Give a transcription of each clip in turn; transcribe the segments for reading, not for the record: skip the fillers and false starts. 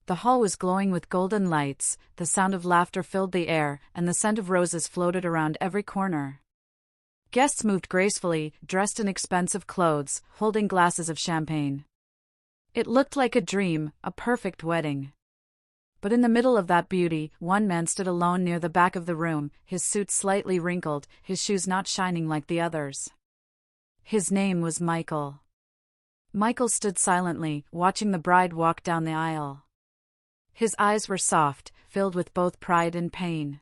The hall was glowing with golden lights, the sound of laughter filled the air, and the scent of roses floated around every corner. Guests moved gracefully, dressed in expensive clothes, holding glasses of champagne. It looked like a dream, a perfect wedding. But in the middle of that beauty, one man stood alone near the back of the room, his suit slightly wrinkled, his shoes not shining like the others. His name was Michael. Michael stood silently, watching the bride walk down the aisle. His eyes were soft, filled with both pride and pain.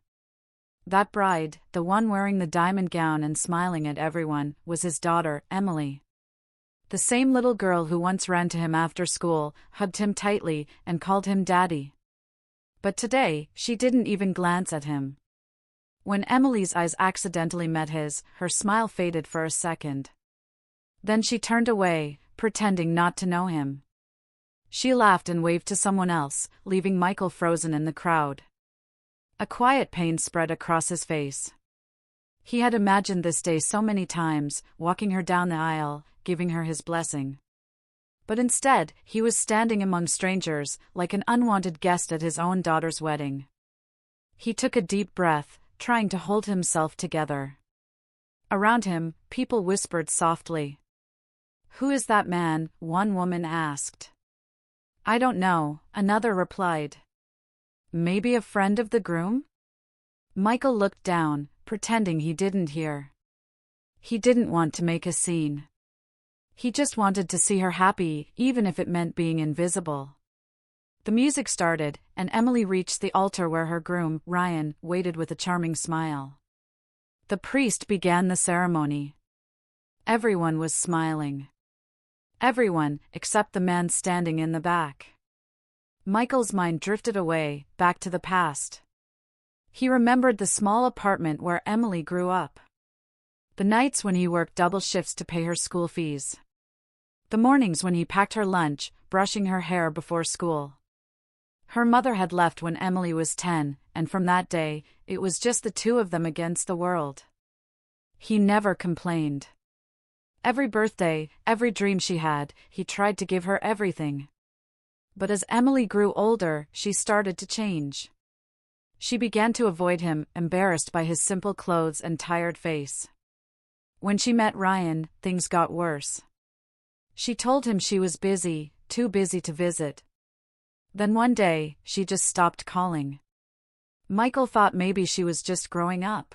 That bride, the one wearing the diamond gown and smiling at everyone, was his daughter, Emily. The same little girl who once ran to him after school, hugged him tightly, and called him Daddy. But today, she didn't even glance at him. When Emily's eyes accidentally met his, her smile faded for a second. Then she turned away, pretending not to know him. She laughed and waved to someone else, leaving Michael frozen in the crowd. A quiet pain spread across his face. He had imagined this day so many times, walking her down the aisle, giving her his blessing. But instead, he was standing among strangers, like an unwanted guest at his own daughter's wedding. He took a deep breath, trying to hold himself together. Around him, people whispered softly. "Who is that man?" one woman asked. "I don't know," another replied. "Maybe a friend of the groom?" Michael looked down, pretending he didn't hear. He didn't want to make a scene. He just wanted to see her happy, even if it meant being invisible. The music started, and Emily reached the altar where her groom, Ryan, waited with a charming smile. The priest began the ceremony. Everyone was smiling. Everyone, except the man standing in the back. Michael's mind drifted away, back to the past. He remembered the small apartment where Emily grew up. The nights when he worked double shifts to pay her school fees. The mornings when he packed her lunch, brushing her hair before school. Her mother had left when Emily was 10, and from that day, it was just the two of them against the world. He never complained. Every birthday, every dream she had, he tried to give her everything. But as Emily grew older, she started to change. She began to avoid him, embarrassed by his simple clothes and tired face. When she met Ryan, things got worse. She told him she was busy, too busy to visit. Then one day, she just stopped calling. Michael thought maybe she was just growing up.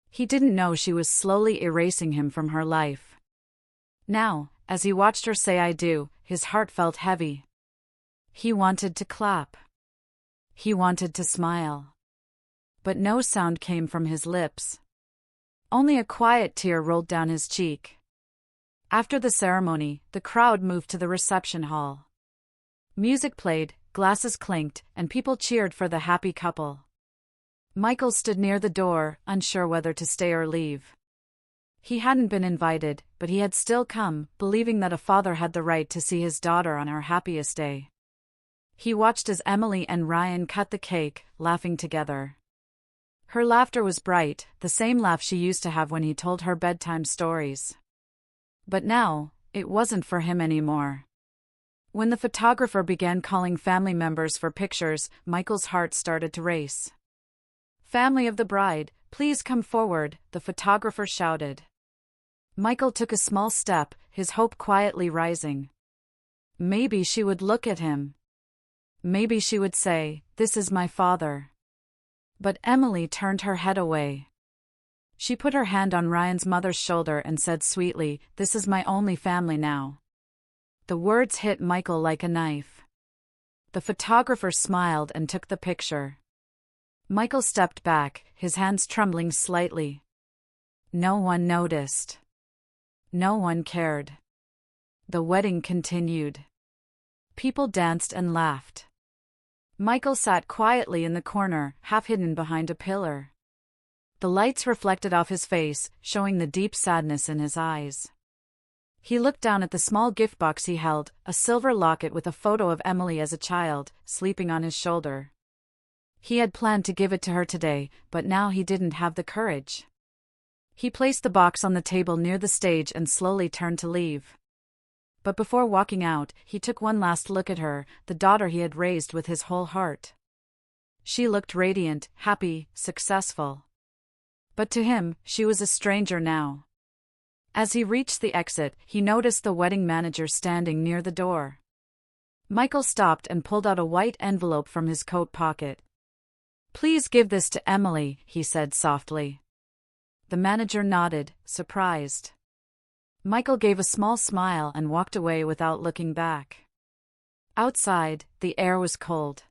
He didn't know she was slowly erasing him from her life. Now, as he watched her say "I do," his heart felt heavy. He wanted to clap. He wanted to smile. But no sound came from his lips. Only a quiet tear rolled down his cheek. After the ceremony, the crowd moved to the reception hall. Music played, glasses clinked, and people cheered for the happy couple. Michael stood near the door, unsure whether to stay or leave. He hadn't been invited, but he had still come, believing that a father had the right to see his daughter on her happiest day. He watched as Emily and Ryan cut the cake, laughing together. Her laughter was bright, the same laugh she used to have when he told her bedtime stories. But now, it wasn't for him anymore. When the photographer began calling family members for pictures, Michael's heart started to race. "Family of the bride, please come forward," the photographer shouted. Michael took a small step, his hope quietly rising. Maybe she would look at him. Maybe she would say, "This is my father." But Emily turned her head away. She put her hand on Ryan's mother's shoulder and said sweetly, "This is my only family now." The words hit Michael like a knife. The photographer smiled and took the picture. Michael stepped back, his hands trembling slightly. No one noticed. No one cared. The wedding continued. People danced and laughed. Michael sat quietly in the corner, half hidden behind a pillar. The lights reflected off his face, showing the deep sadness in his eyes. He looked down at the small gift box he held, a silver locket with a photo of Emily as a child, sleeping on his shoulder. He had planned to give it to her today, but now he didn't have the courage. He placed the box on the table near the stage and slowly turned to leave. But before walking out, he took one last look at her, the daughter he had raised with his whole heart. She looked radiant, happy, successful. But to him, she was a stranger now. As he reached the exit, he noticed the wedding manager standing near the door. Michael stopped and pulled out a white envelope from his coat pocket. "Please give this to Emily," he said softly. The manager nodded, surprised. Michael gave a small smile and walked away without looking back. Outside, the air was cold.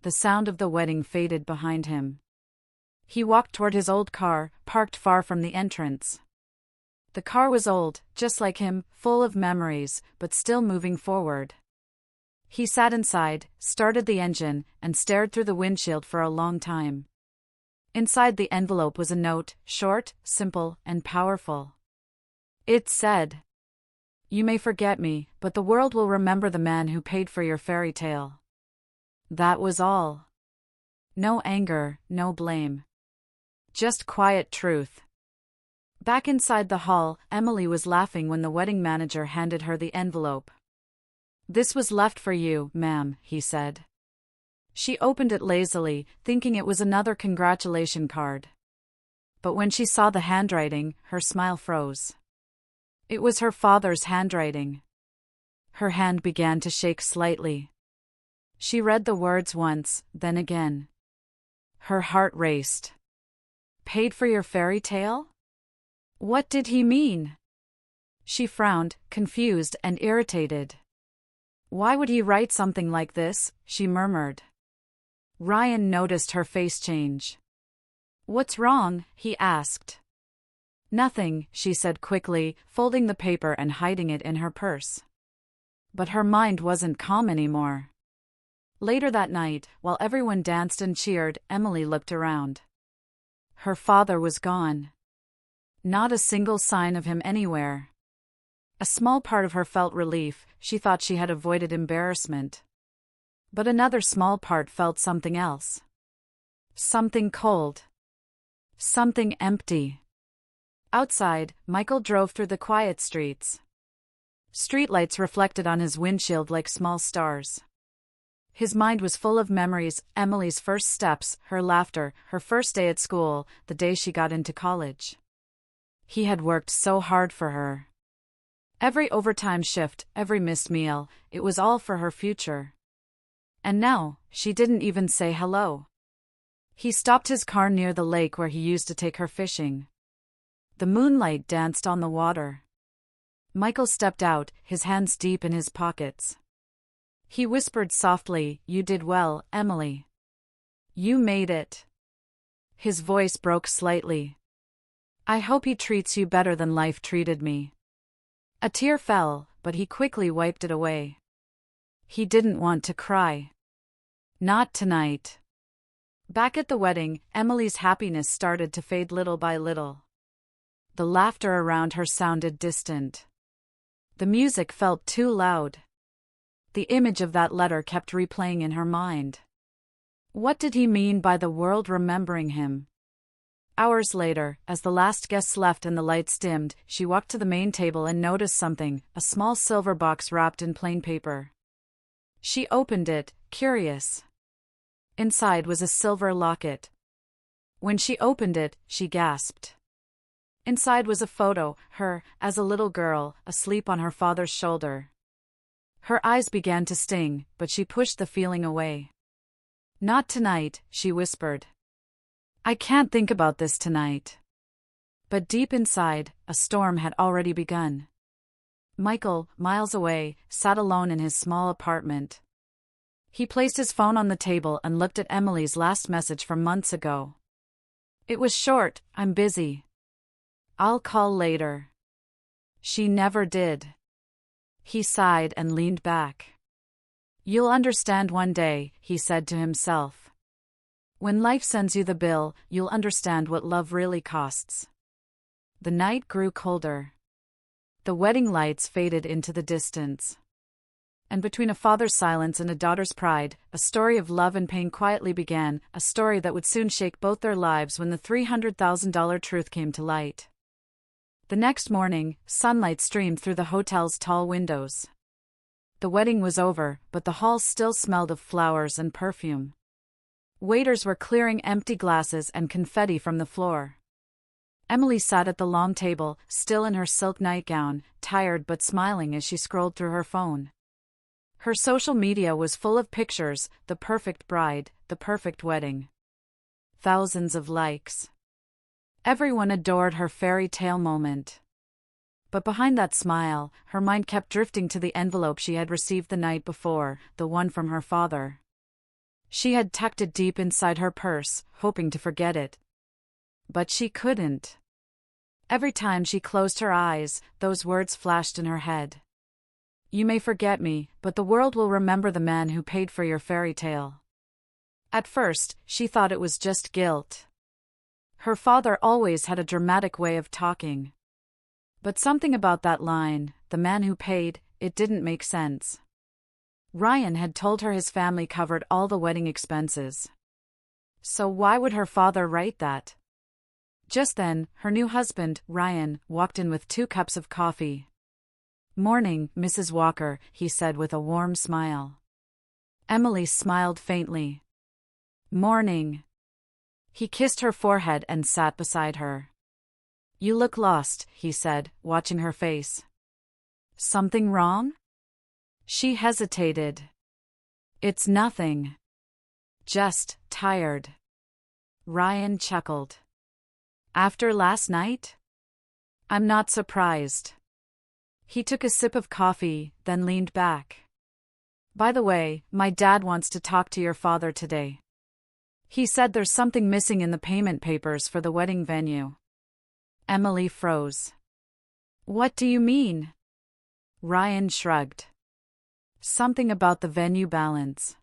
The sound of the wedding faded behind him. He walked toward his old car, parked far from the entrance. The car was old, just like him, full of memories, but still moving forward. He sat inside, started the engine, and stared through the windshield for a long time. Inside the envelope was a note, short, simple, and powerful. It said, "You may forget me, but the world will remember the man who paid for your fairy tale." That was all. No anger, no blame. Just quiet truth. Back inside the hall, Emily was laughing when the wedding manager handed her the envelope. "This was left for you, ma'am," he said. She opened it lazily, thinking it was another congratulation card. But when she saw the handwriting, her smile froze. It was her father's handwriting. Her hand began to shake slightly. She read the words once, then again. Her heart raced. "Paid for your fairy tale?" What did he mean? She frowned, confused and irritated. "Why would he write something like this?" she murmured. Ryan noticed her face change. "What's wrong?" he asked. "Nothing," she said quickly, folding the paper and hiding it in her purse. But her mind wasn't calm anymore. Later that night, while everyone danced and cheered, Emily looked around. Her father was gone. Not a single sign of him anywhere. A small part of her felt relief, she thought she had avoided embarrassment. But another small part felt something else. Something cold. Something empty. Outside, Michael drove through the quiet streets. Streetlights reflected on his windshield like small stars. His mind was full of memories, Emily's first steps, her laughter, her first day at school, the day she got into college. He had worked so hard for her. Every overtime shift, every missed meal, it was all for her future. And now, she didn't even say hello. He stopped his car near the lake where he used to take her fishing. The moonlight danced on the water. Michael stepped out, his hands deep in his pockets. He whispered softly, "You did well, Emily. You made it." His voice broke slightly. "I hope he treats you better than life treated me." A tear fell, but he quickly wiped it away. He didn't want to cry. Not tonight. Back at the wedding, Emily's happiness started to fade little by little. The laughter around her sounded distant. The music felt too loud. The image of that letter kept replaying in her mind. What did he mean by the world remembering him? Hours later, as the last guests left and the lights dimmed, she walked to the main table and noticed something, a small silver box wrapped in plain paper. She opened it, curious. Inside was a silver locket. When she opened it, she gasped. Inside was a photo, her, as a little girl, asleep on her father's shoulder. Her eyes began to sting, but she pushed the feeling away. "Not tonight," she whispered. "I can't think about this tonight." But deep inside, a storm had already begun. Michael, miles away, sat alone in his small apartment. He placed his phone on the table and looked at Emily's last message from months ago. It was short, "I'm busy. I'll call later." She never did. He sighed and leaned back. "You'll understand one day," he said to himself. "When life sends you the bill, you'll understand what love really costs." The night grew colder. The wedding lights faded into the distance. And between a father's silence and a daughter's pride, a story of love and pain quietly began, a story that would soon shake both their lives when the $300,000 truth came to light. The next morning, sunlight streamed through the hotel's tall windows. The wedding was over, but the hall still smelled of flowers and perfume. Waiters were clearing empty glasses and confetti from the floor. Emily sat at the long table, still in her silk nightgown, tired but smiling as she scrolled through her phone. Her social media was full of pictures, the perfect bride, the perfect wedding. Thousands of likes. Everyone adored her fairy tale moment. But behind that smile, her mind kept drifting to the envelope she had received the night before, the one from her father. She had tucked it deep inside her purse, hoping to forget it. But she couldn't. Every time she closed her eyes, those words flashed in her head. You may forget me, but the world will remember the man who paid for your fairy tale. At first, she thought it was just guilt. Her father always had a dramatic way of talking. But something about that line, the man who paid, it didn't make sense. Ryan had told her his family covered all the wedding expenses. So why would her father write that? Just then, her new husband, Ryan, walked in with 2 cups of coffee. "Morning, Mrs. Walker," he said with a warm smile. Emily smiled faintly. "Morning." He kissed her forehead and sat beside her. "You look lost," he said, watching her face. "Something wrong?" She hesitated. "It's nothing. Just tired." Ryan chuckled. "After last night?" "I'm not surprised." He took a sip of coffee, then leaned back. "By the way, my dad wants to talk to your father today. He said there's something missing in the payment papers for the wedding venue." Emily froze. "What do you mean?" Ryan shrugged. "Something about the venue balance.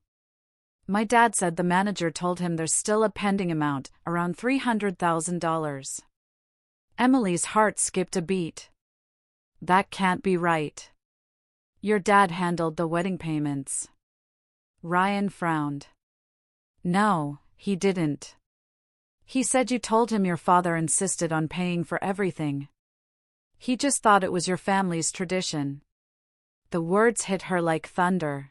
My dad said the manager told him there's still a pending amount, around $300,000. Emily's heart skipped a beat. That can't be right. Your dad handled the wedding payments. Ryan frowned. No, he didn't. He said you told him your father insisted on paying for everything. He just thought it was your family's tradition. The words hit her like thunder.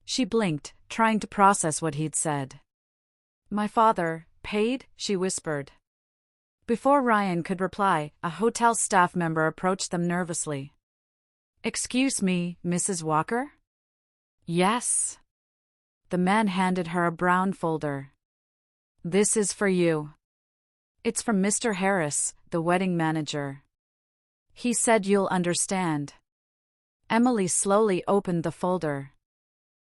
She blinked, trying to process what he'd said. My father paid, she whispered. Before Ryan could reply, a hotel staff member approached them nervously. Excuse me, Mrs. Walker? Yes. The man handed her a brown folder. This is for you. It's from Mr. Harris, the wedding manager. He said you'll understand. Emily slowly opened the folder.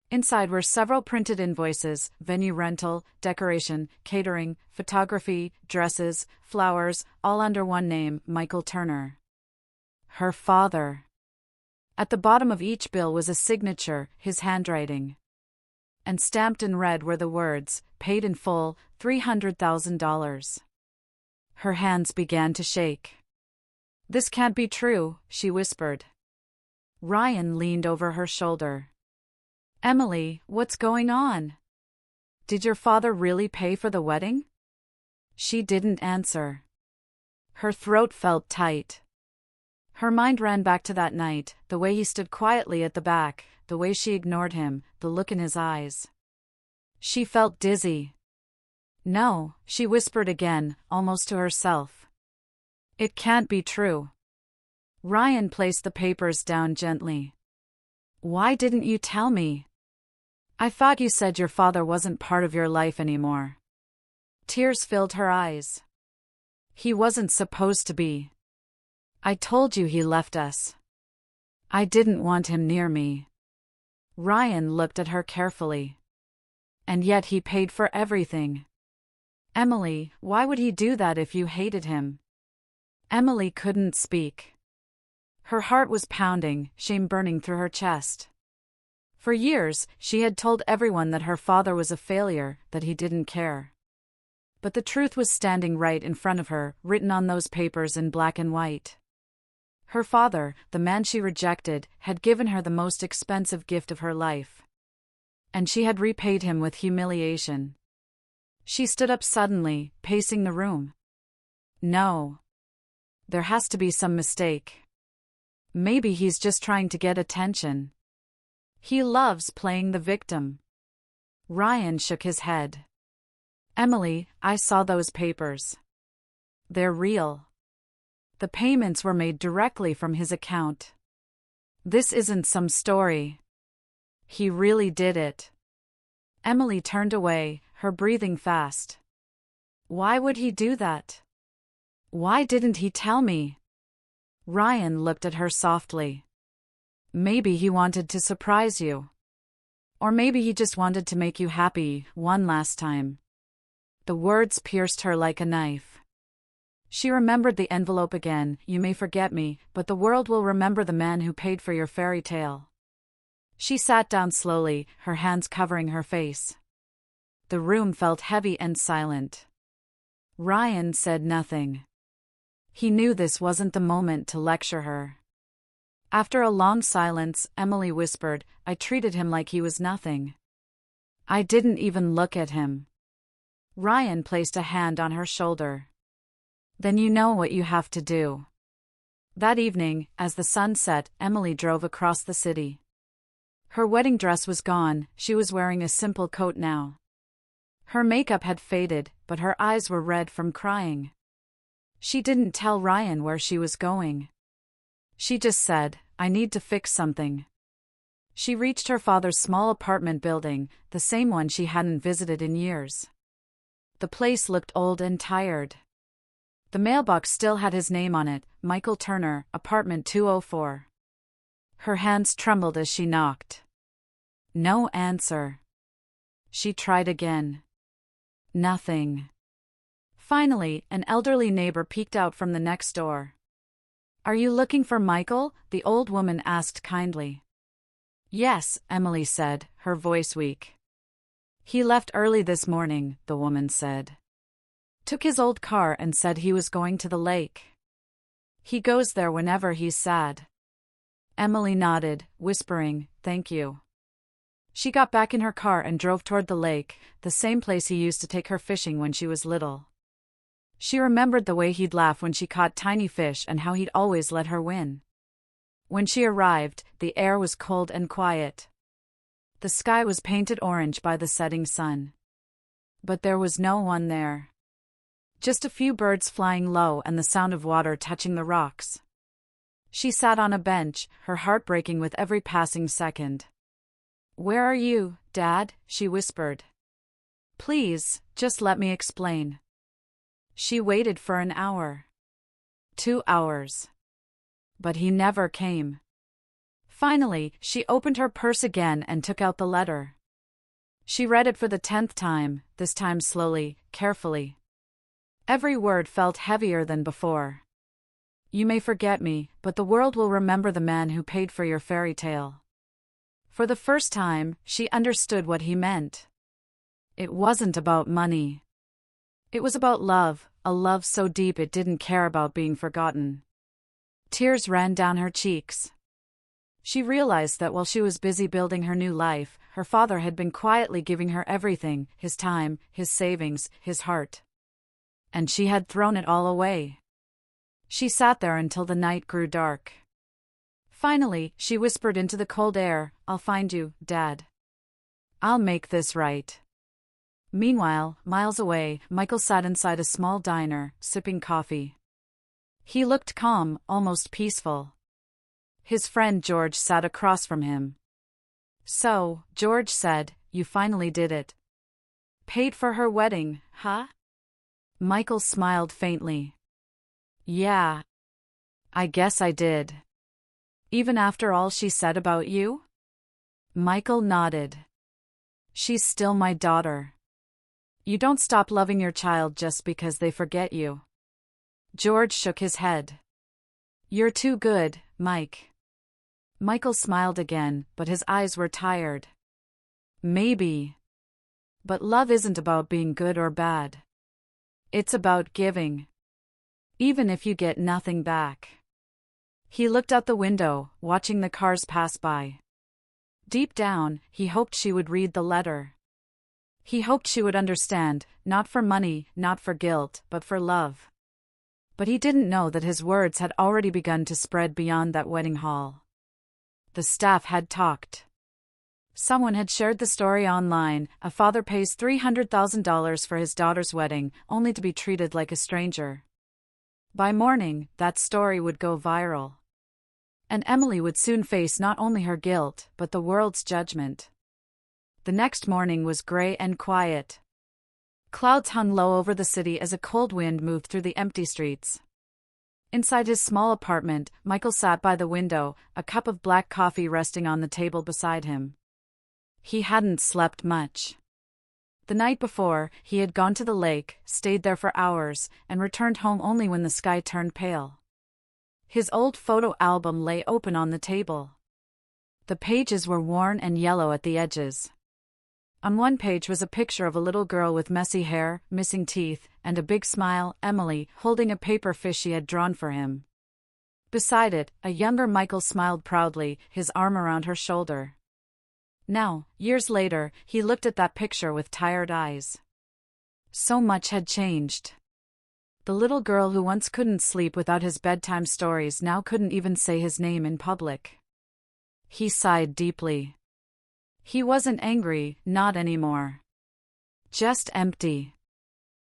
Inside were several printed invoices: venue rental, decoration, catering, photography, dresses, flowers, all under one name, Michael Turner. Her father. At the bottom of each bill was a signature, his handwriting. And stamped in red were the words, paid in full, $300,000. Her hands began to shake. This can't be true, she whispered. Ryan leaned over her shoulder. Emily, what's going on? Did your father really pay for the wedding? She didn't answer. Her throat felt tight. Her mind ran back to that night, the way he stood quietly at the back, the way she ignored him, the look in his eyes. She felt dizzy. No, she whispered again, almost to herself. It can't be true. Ryan placed the papers down gently. Why didn't you tell me? I thought you said your father wasn't part of your life anymore. Tears filled her eyes. He wasn't supposed to be. I told you he left us. I didn't want him near me. Ryan looked at her carefully. And yet he paid for everything. Emily, why would he do that if you hated him? Emily couldn't speak. Her heart was pounding, shame burning through her chest. For years, she had told everyone that her father was a failure, that he didn't care. But the truth was standing right in front of her, written on those papers in black and white. Her father, the man she rejected, had given her the most expensive gift of her life. And she had repaid him with humiliation. She stood up suddenly, pacing the room. No. There has to be some mistake. Maybe he's just trying to get attention. He loves playing the victim. Ryan shook his head. Emily, I saw those papers. They're real. The payments were made directly from his account. This isn't some story. He really did it. Emily turned away, her breathing fast. Why would he do that? Why didn't he tell me? Ryan looked at her softly. Maybe he wanted to surprise you. Or maybe he just wanted to make you happy one last time. The words pierced her like a knife. She remembered the envelope again. You may forget me, but the world will remember the man who paid for your fairy tale. She sat down slowly, her hands covering her face. The room felt heavy and silent. Ryan said nothing. He knew this wasn't the moment to lecture her. After a long silence, Emily whispered, I treated him like he was nothing. I didn't even look at him. Ryan placed a hand on her shoulder. Then you know what you have to do. That evening, as the sun set, Emily drove across the city. Her wedding dress was gone, she was wearing a simple coat now. Her makeup had faded, but her eyes were red from crying. She didn't tell Ryan where she was going. She just said, I need to fix something. She reached her father's small apartment building, the same one she hadn't visited in years. The place looked old and tired. The mailbox still had his name on it, Michael Turner, apartment 204. Her hands trembled as she knocked. No answer. She tried again. Nothing. Finally, an elderly neighbor peeked out from the next door. Are you looking for Michael? The old woman asked kindly. Yes, Emily said, her voice weak. He left early this morning, the woman said. Took his old car and said he was going to the lake. He goes there whenever he's sad. Emily nodded, whispering, thank you. She got back in her car and drove toward the lake, the same place he used to take her fishing when she was little. She remembered the way he'd laugh when she caught tiny fish and how he'd always let her win. When she arrived, the air was cold and quiet. The sky was painted orange by the setting sun. But there was no one there. Just a few birds flying low and the sound of water touching the rocks. She sat on a bench, her heart breaking with every passing second. Where are you, Dad? She whispered. Please, just let me explain. She waited for an hour. 2 hours. But he never came. Finally, she opened her purse again and took out the letter. She read it for the 10th time, this time slowly, carefully. Every word felt heavier than before. You may forget me, but the world will remember the man who paid for your fairy tale. For the first time, she understood what he meant. It wasn't about money. It was about love, a love so deep it didn't care about being forgotten. Tears ran down her cheeks. She realized that while she was busy building her new life, her father had been quietly giving her everything, his time, his savings, his heart. And she had thrown it all away. She sat there until the night grew dark. Finally, she whispered into the cold air, I'll find you, Dad. I'll make this right. Meanwhile, miles away, Michael sat inside a small diner, sipping coffee. He looked calm, almost peaceful. His friend George sat across from him. So, George said, you finally did it. Paid for her wedding, huh? Michael smiled faintly. Yeah. I guess I did. Even after all she said about you? Michael nodded. She's still my daughter. You don't stop loving your child just because they forget you. George shook his head. You're too good, Mike. Michael smiled again, but his eyes were tired. Maybe. But love isn't about being good or bad. It's about giving. Even if you get nothing back. He looked out the window, watching the cars pass by. Deep down, he hoped she would read the letter. He hoped she would understand, not for money, not for guilt, but for love. But he didn't know that his words had already begun to spread beyond that wedding hall. The staff had talked. Someone had shared the story online. A father pays $300,000 for his daughter's wedding, only to be treated like a stranger. By morning, that story would go viral. And Emily would soon face not only her guilt, but the world's judgment. The next morning was gray and quiet. Clouds hung low over the city as a cold wind moved through the empty streets. Inside his small apartment, Michael sat by the window, a cup of black coffee resting on the table beside him. He hadn't slept much. The night before, he had gone to the lake, stayed there for hours, and returned home only when the sky turned pale. His old photo album lay open on the table. The pages were worn and yellow at the edges. On one page was a picture of a little girl with messy hair, missing teeth, and a big smile, Emily, holding a paper fish she had drawn for him. Beside it, a younger Michael smiled proudly, his arm around her shoulder. Now, years later, he looked at that picture with tired eyes. So much had changed. The little girl who once couldn't sleep without his bedtime stories now couldn't even say his name in public. He sighed deeply. He wasn't angry, not anymore. Just empty.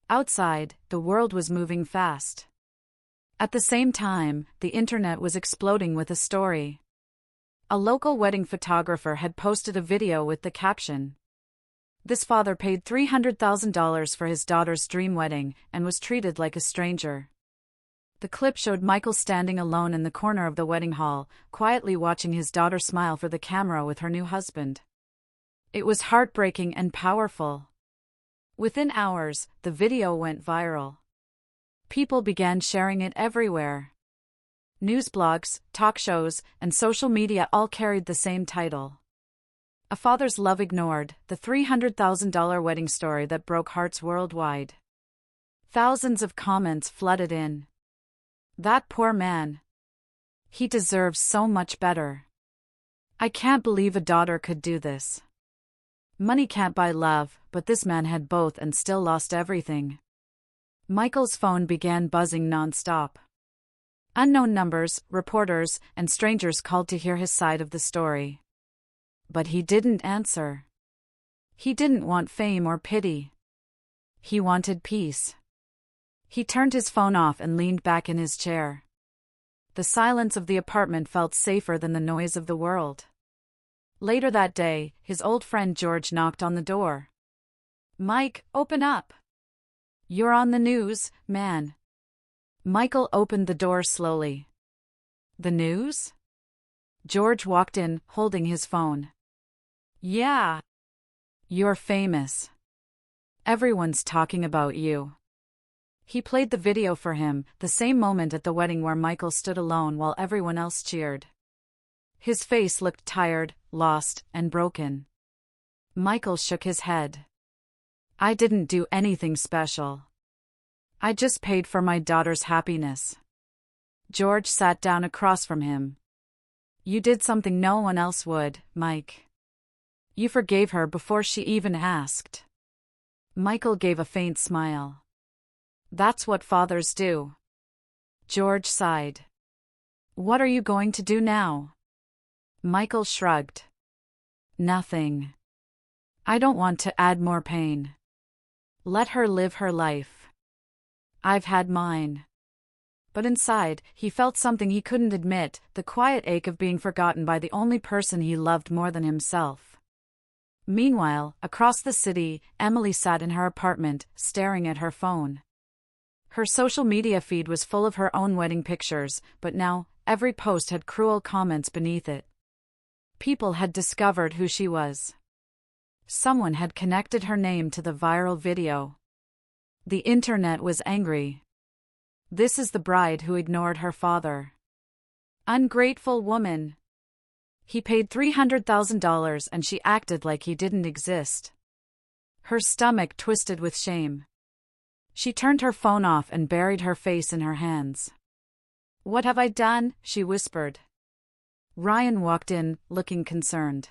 Outside, the world was moving fast. At the same time, the internet was exploding with a story. A local wedding photographer had posted a video with the caption, "This father paid $300,000 for his daughter's dream wedding and was treated like a stranger." The clip showed Michael standing alone in the corner of the wedding hall, quietly watching his daughter smile for the camera with her new husband. It was heartbreaking and powerful. Within hours, the video went viral. People began sharing it everywhere. News blogs, talk shows, and social media all carried the same title. A Father's Love Ignored, the $300,000 wedding story that broke hearts worldwide. Thousands of comments flooded in. That poor man. He deserves so much better. I can't believe a daughter could do this. Money can't buy love, but this man had both and still lost everything. Michael's phone began buzzing non-stop. Unknown numbers, reporters, and strangers called to hear his side of the story. But he didn't answer. He didn't want fame or pity. He wanted peace. He turned his phone off and leaned back in his chair. The silence of the apartment felt safer than the noise of the world. Later that day, his old friend George knocked on the door. "Mike, open up. You're on the news, man." Michael opened the door slowly. "The news?" George walked in, holding his phone. "Yeah. You're famous. Everyone's talking about you." He played the video for him, the same moment at the wedding where Michael stood alone while everyone else cheered. His face looked tired, lost, and broken. Michael shook his head. "I didn't do anything special. I just paid for my daughter's happiness." George sat down across from him. "You did something no one else would, Mike. You forgave her before she even asked." Michael gave a faint smile. "That's what fathers do." George sighed. "What are you going to do now?" Michael shrugged. "Nothing. I don't want to add more pain. Let her live her life. I've had mine." But inside, he felt something he couldn't admit, the quiet ache of being forgotten by the only person he loved more than himself. Meanwhile, across the city, Emily sat in her apartment, staring at her phone. Her social media feed was full of her own wedding pictures, but now, every post had cruel comments beneath it. People had discovered who she was. Someone had connected her name to the viral video. The internet was angry. "This is the bride who ignored her father. Ungrateful woman. He paid $300,000 and she acted like he didn't exist." Her stomach twisted with shame. She turned her phone off and buried her face in her hands. "What have I done?" she whispered. Ryan walked in, looking concerned.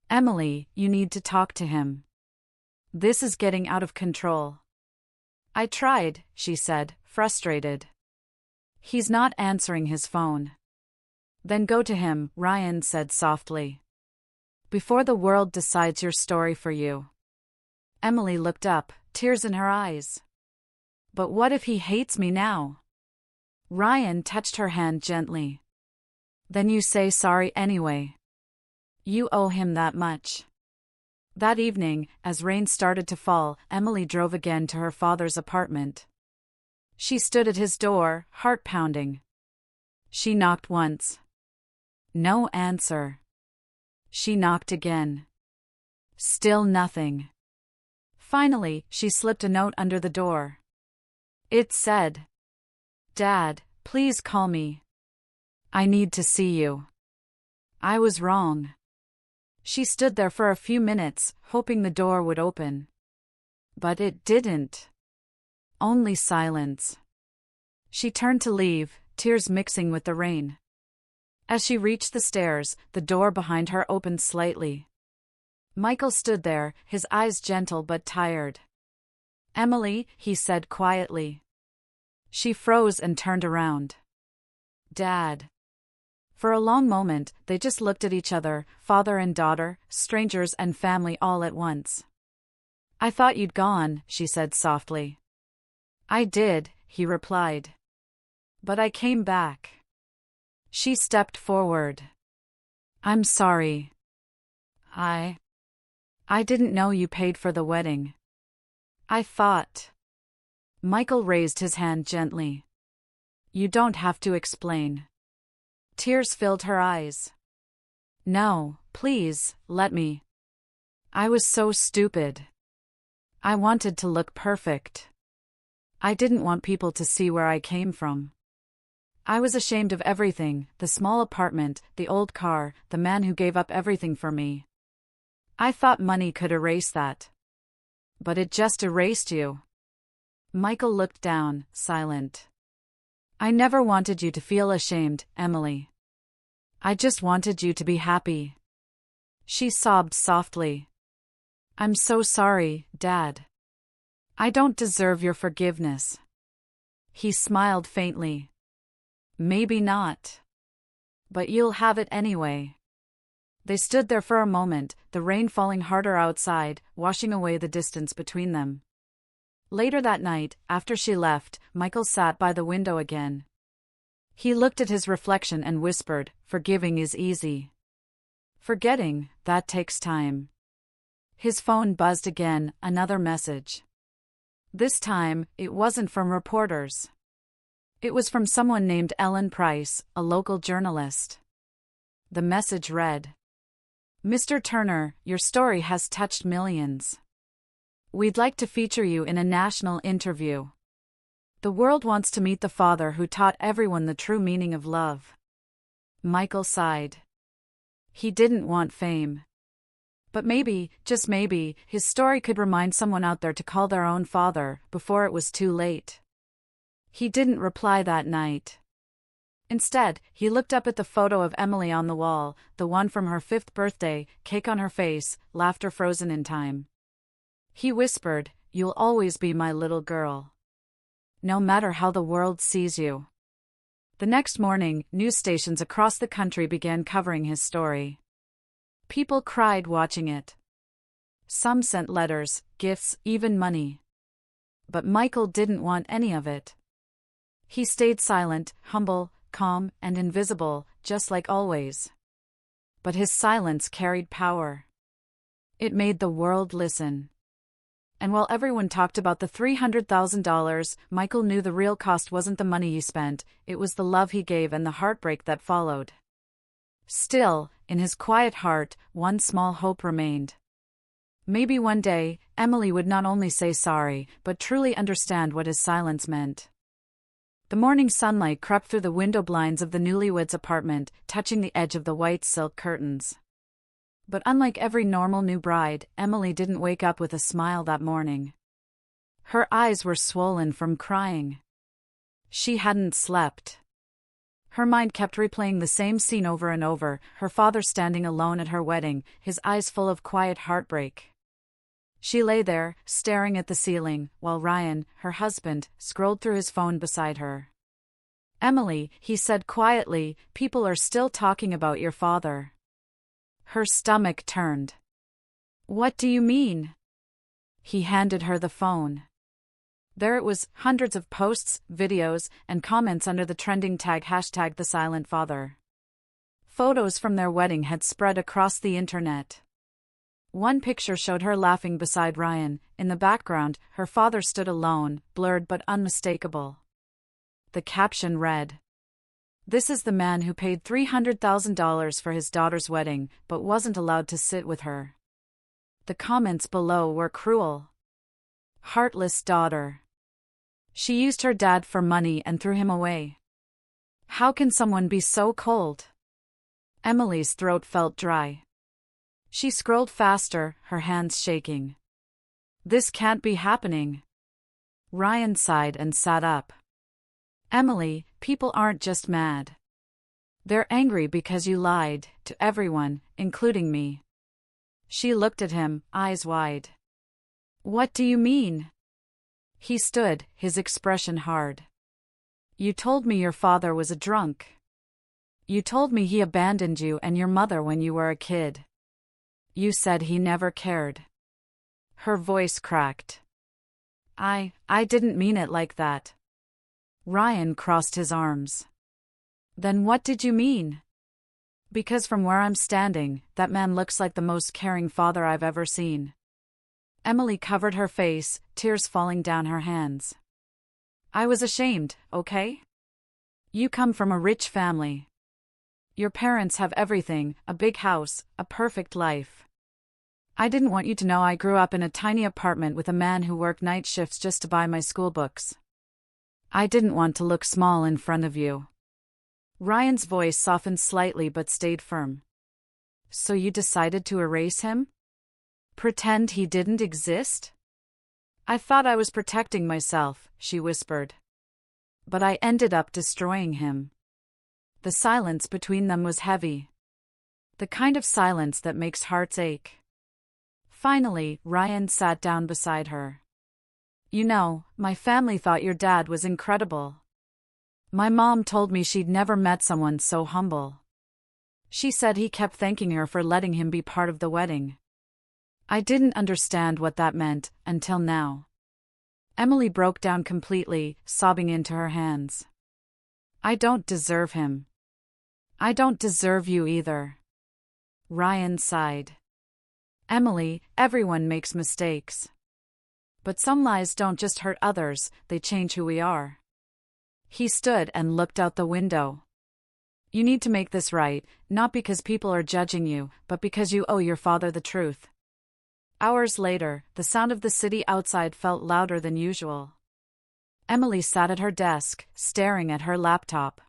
"Emily, you need to talk to him. This is getting out of control." I tried, she said, frustrated. He's not answering his phone. Then go to him, Ryan said softly. Before the world decides your story for you. Emily looked up, tears in her eyes. But what if he hates me now? Ryan touched her hand gently. Then you say sorry anyway. You owe him that much. That evening, as rain started to fall, Emily drove again to her father's apartment. She stood at his door, heart pounding. She knocked once. No answer. She knocked again. Still nothing. Finally, she slipped a note under the door. It said, "Dad, please call me. I need to see you. I was wrong." She stood there for a few minutes, hoping the door would open. But it didn't. Only silence. She turned to leave, tears mixing with the rain. As she reached the stairs, the door behind her opened slightly. Michael stood there, his eyes gentle but tired. "Emily," he said quietly. She froze and turned around. "Dad." For a long moment, they just looked at each other, father and daughter, strangers and family all at once. "I thought you'd gone," she said softly. "I did," he replied. "But I came back." She stepped forward. "I'm sorry. I didn't know you paid for the wedding. I thought." Michael raised his hand gently. "You don't have to explain." Tears filled her eyes. "No, please, let me. I was so stupid. I wanted to look perfect. I didn't want people to see where I came from. I was ashamed of everything, the small apartment, the old car, the man who gave up everything for me. I thought money could erase that. But it just erased you." Michael looked down, silent. "I never wanted you to feel ashamed, Emily. I just wanted you to be happy." She sobbed softly. "I'm so sorry, Dad. I don't deserve your forgiveness." He smiled faintly. "Maybe not. But you'll have it anyway." They stood there for a moment, the rain falling harder outside, washing away the distance between them. Later that night, after she left, Michael sat by the window again. He looked at his reflection and whispered, "Forgiving is easy. Forgetting, that takes time." His phone buzzed again, another message. This time, it wasn't from reporters. It was from someone named Ellen Price, a local journalist. The message read, "Mr. Turner, your story has touched millions. We'd like to feature you in a national interview. The world wants to meet the father who taught everyone the true meaning of love." Michael sighed. He didn't want fame. But maybe, just maybe, his story could remind someone out there to call their own father, before it was too late. He didn't reply that night. Instead, he looked up at the photo of Emily on the wall, the one from her 5th birthday, cake on her face, laughter frozen in time. He whispered, "You'll always be my little girl. No matter how the world sees you." The next morning, news stations across the country began covering his story. People cried watching it. Some sent letters, gifts, even money. But Michael didn't want any of it. He stayed silent, humble, calm, and invisible, just like always. But his silence carried power. It made the world listen. And while everyone talked about the $300,000, Michael knew the real cost wasn't the money he spent, it was the love he gave and the heartbreak that followed. Still, in his quiet heart, one small hope remained. Maybe one day, Emily would not only say sorry, but truly understand what his silence meant. The morning sunlight crept through the window blinds of the newlyweds' apartment, touching the edge of the white silk curtains. But unlike every normal new bride, Emily didn't wake up with a smile that morning. Her eyes were swollen from crying. She hadn't slept. Her mind kept replaying the same scene over and over, her father standing alone at her wedding, his eyes full of quiet heartbreak. She lay there, staring at the ceiling, while Ryan, her husband, scrolled through his phone beside her. "Emily," he said quietly, "people are still talking about your father." Her stomach turned. "What do you mean?" He handed her the phone. There it was, hundreds of posts, videos, and comments under the trending tag #TheSilentFather. Photos from their wedding had spread across the internet. One picture showed her laughing beside Ryan. In the background, her father stood alone, blurred but unmistakable. The caption read, "This is the man who paid $300,000 for his daughter's wedding, but wasn't allowed to sit with her." The comments below were cruel. "Heartless daughter. She used her dad for money and threw him away. How can someone be so cold?" Emily's throat felt dry. She scrolled faster, her hands shaking. "This can't be happening." Ryan sighed and sat up. "Emily, people aren't just mad. They're angry because you lied to everyone, including me." She looked at him, eyes wide. "What do you mean?" He stood, his expression hard. "You told me your father was a drunk. You told me he abandoned you and your mother when you were a kid. You said he never cared." Her voice cracked. I didn't mean it like that." Ryan crossed his arms. "Then what did you mean?" "Because from where I'm standing, that man looks like the most caring father I've ever seen." Emily covered her face, tears falling down her hands. "I was ashamed, okay? You come from a rich family. Your parents have everything, a big house, a perfect life. I didn't want you to know I grew up in a tiny apartment with a man who worked night shifts just to buy my school books. I didn't want to look small in front of you." Ryan's voice softened slightly but stayed firm. "So you decided to erase him? Pretend he didn't exist?" "I thought I was protecting myself," she whispered. "But I ended up destroying him." The silence between them was heavy. The kind of silence that makes hearts ache. Finally, Ryan sat down beside her. "You know, my family thought your dad was incredible. My mom told me she'd never met someone so humble. She said he kept thanking her for letting him be part of the wedding. I didn't understand what that meant, until now." Emily broke down completely, sobbing into her hands. "I don't deserve him. I don't deserve you either." Ryan sighed. "Emily, everyone makes mistakes. But some lies don't just hurt others, they change who we are." He stood and looked out the window. "You need to make this right, not because people are judging you, but because you owe your father the truth." Hours later, the sound of the city outside felt louder than usual. Emily sat at her desk, staring at her laptop.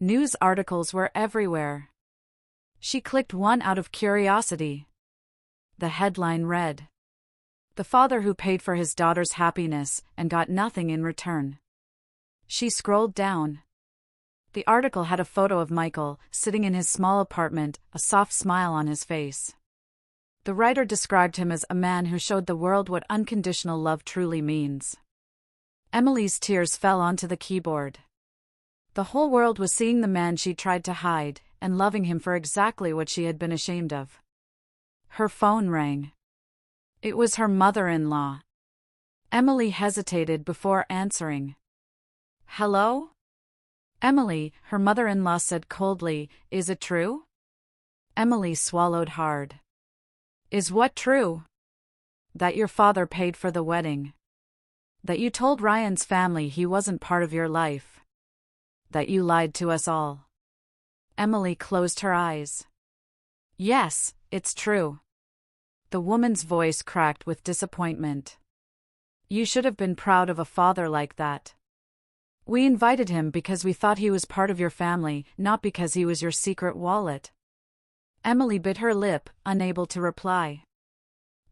News articles were everywhere. She clicked one out of curiosity. The headline read, "The father who paid for his daughter's happiness and got nothing in return." She scrolled down. The article had a photo of Michael, sitting in his small apartment, a soft smile on his face. The writer described him as a man who showed the world what unconditional love truly means. Emily's tears fell onto the keyboard. The whole world was seeing the man she tried to hide, and loving him for exactly what she had been ashamed of. Her phone rang. It was her mother-in-law. Emily hesitated before answering. "Hello?" "Emily," her mother-in-law said coldly, "is it true?" Emily swallowed hard. "Is what true?" "That your father paid for the wedding. That you told Ryan's family he wasn't part of your life. That you lied to us all." Emily closed her eyes. "Yes, it's true." The woman's voice cracked with disappointment. "You should have been proud of a father like that. We invited him because we thought he was part of your family, not because he was your secret wallet." Emily bit her lip, unable to reply.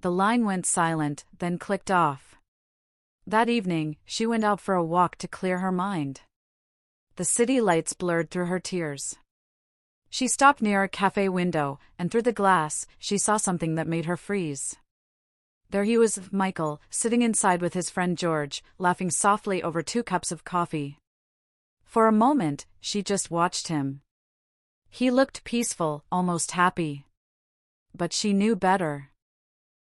The line went silent, then clicked off. That evening, she went out for a walk to clear her mind. The city lights blurred through her tears. She stopped near a cafe window, and through the glass, she saw something that made her freeze. There he was, Michael, sitting inside with his friend George, laughing softly over 2 cups of coffee. For a moment, she just watched him. He looked peaceful, almost happy. But she knew better.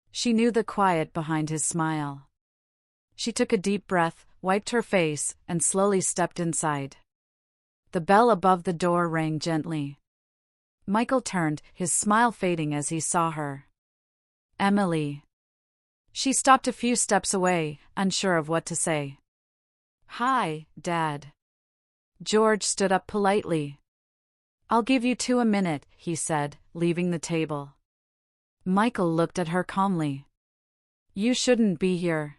She knew the quiet behind his smile. She took a deep breath, wiped her face, and slowly stepped inside. The bell above the door rang gently. Michael turned, his smile fading as he saw her. Emily. She stopped a few steps away, unsure of what to say. Hi, Dad. George stood up politely. I'll give you 2 a minute, he said, leaving the table. Michael looked at her calmly. You shouldn't be here.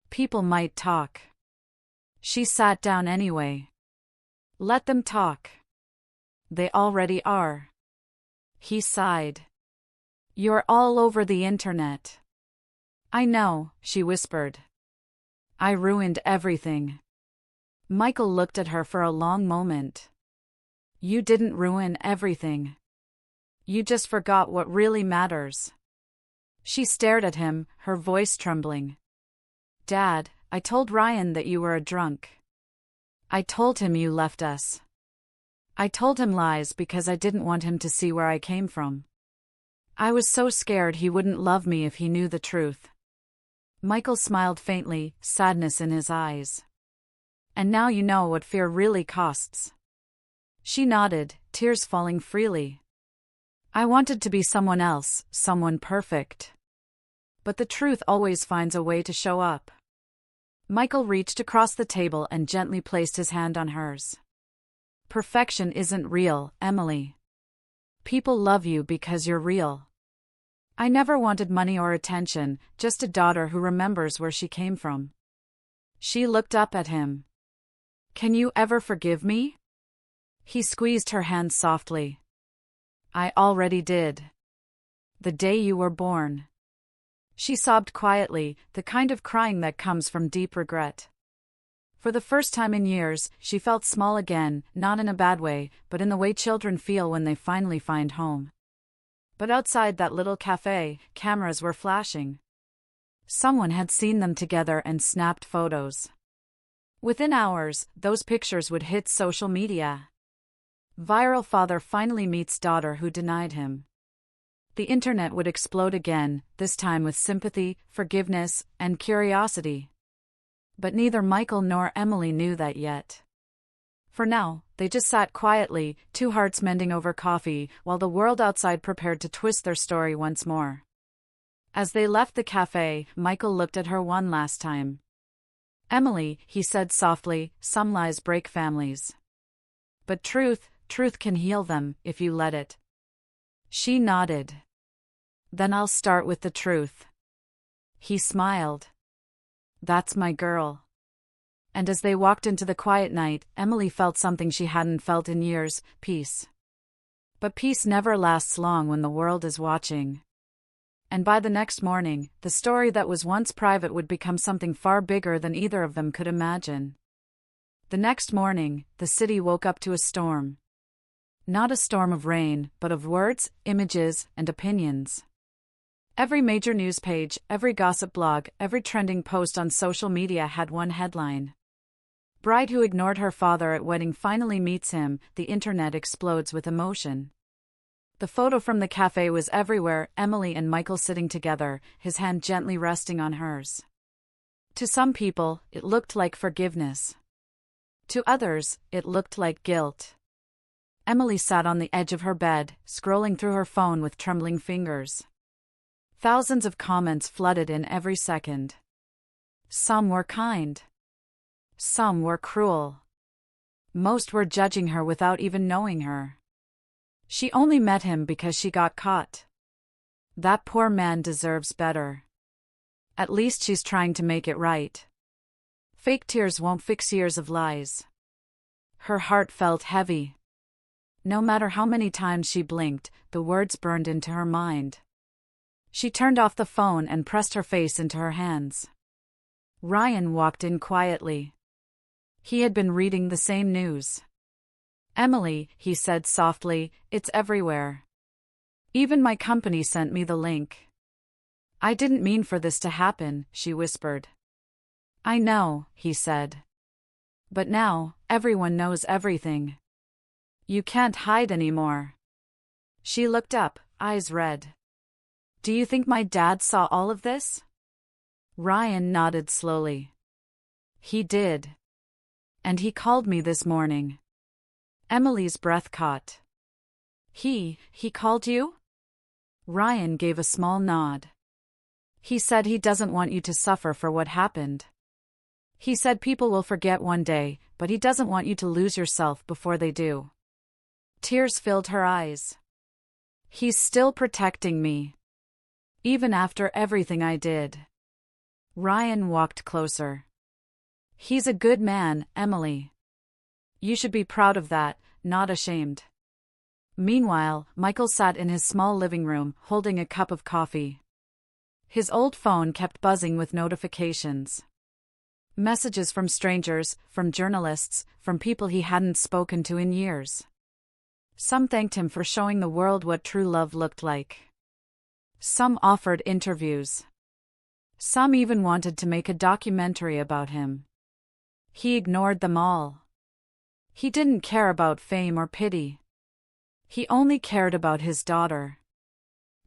People might talk. She sat down anyway. Let them talk. They already are. He sighed. You're all over the internet. I know, she whispered. I ruined everything. Michael looked at her for a long moment. You didn't ruin everything. You just forgot what really matters. She stared at him, her voice trembling. Dad, I told Ryan that you were a drunk. I told him you left us. I told him lies because I didn't want him to see where I came from. I was so scared he wouldn't love me if he knew the truth. Michael smiled faintly, sadness in his eyes. And now you know what fear really costs. She nodded, tears falling freely. I wanted to be someone else, someone perfect. But the truth always finds a way to show up. Michael reached across the table and gently placed his hand on hers. Perfection isn't real, Emily. People love you because you're real. I never wanted money or attention, just a daughter who remembers where she came from. She looked up at him. Can you ever forgive me? He squeezed her hand softly. I already did. The day you were born. She sobbed quietly, the kind of crying that comes from deep regret. For the first time in years, she felt small again, not in a bad way, but in the way children feel when they finally find home. But outside that little cafe, cameras were flashing. Someone had seen them together and snapped photos. Within hours, those pictures would hit social media. Viral father finally meets daughter who denied him. The internet would explode again, this time with sympathy, forgiveness, and curiosity. But neither Michael nor Emily knew that yet. For now, they just sat quietly, 2 hearts mending over coffee, while the world outside prepared to twist their story once more. As they left the cafe, Michael looked at her one last time. Emily, he said softly, some lies break families. But truth can heal them, if you let it. She nodded. Then I'll start with the truth. He smiled. That's my girl. And as they walked into the quiet night, Emily felt something she hadn't felt in years, peace. But peace never lasts long when the world is watching. And by the next morning, the story that was once private would become something far bigger than either of them could imagine. The next morning, the city woke up to a storm. Not a storm of rain, but of words, images, and opinions. Every major news page, every gossip blog, every trending post on social media had one headline. Bride who ignored her father at wedding finally meets him, the internet explodes with emotion. The photo from the cafe was everywhere, Emily and Michael sitting together, his hand gently resting on hers. To some people, it looked like forgiveness. To others, it looked like guilt. Emily sat on the edge of her bed, scrolling through her phone with trembling fingers. Thousands of comments flooded in every second. Some were kind. Some were cruel. Most were judging her without even knowing her. She only met him because she got caught. That poor man deserves better. At least she's trying to make it right. Fake tears won't fix years of lies. Her heart felt heavy. No matter how many times she blinked, the words burned into her mind. She turned off the phone and pressed her face into her hands. Ryan walked in quietly. He had been reading the same news. Emily, he said softly, it's everywhere. Even my company sent me the link. I didn't mean for this to happen, she whispered. I know, he said. But now, everyone knows everything. You can't hide anymore. She looked up, eyes red. Do you think my dad saw all of this? Ryan nodded slowly. He did. And he called me this morning. Emily's breath caught. He called you? Ryan gave a small nod. He said he doesn't want you to suffer for what happened. He said people will forget one day, but he doesn't want you to lose yourself before they do. Tears filled her eyes. He's still protecting me. Even after everything I did. Ryan walked closer. He's a good man, Emily. You should be proud of that, not ashamed. Meanwhile, Michael sat in his small living room, holding a cup of coffee. His old phone kept buzzing with notifications. Messages from strangers, from journalists, from people he hadn't spoken to in years. Some thanked him for showing the world what true love looked like. Some offered interviews. Some even wanted to make a documentary about him. He ignored them all. He didn't care about fame or pity. He only cared about his daughter.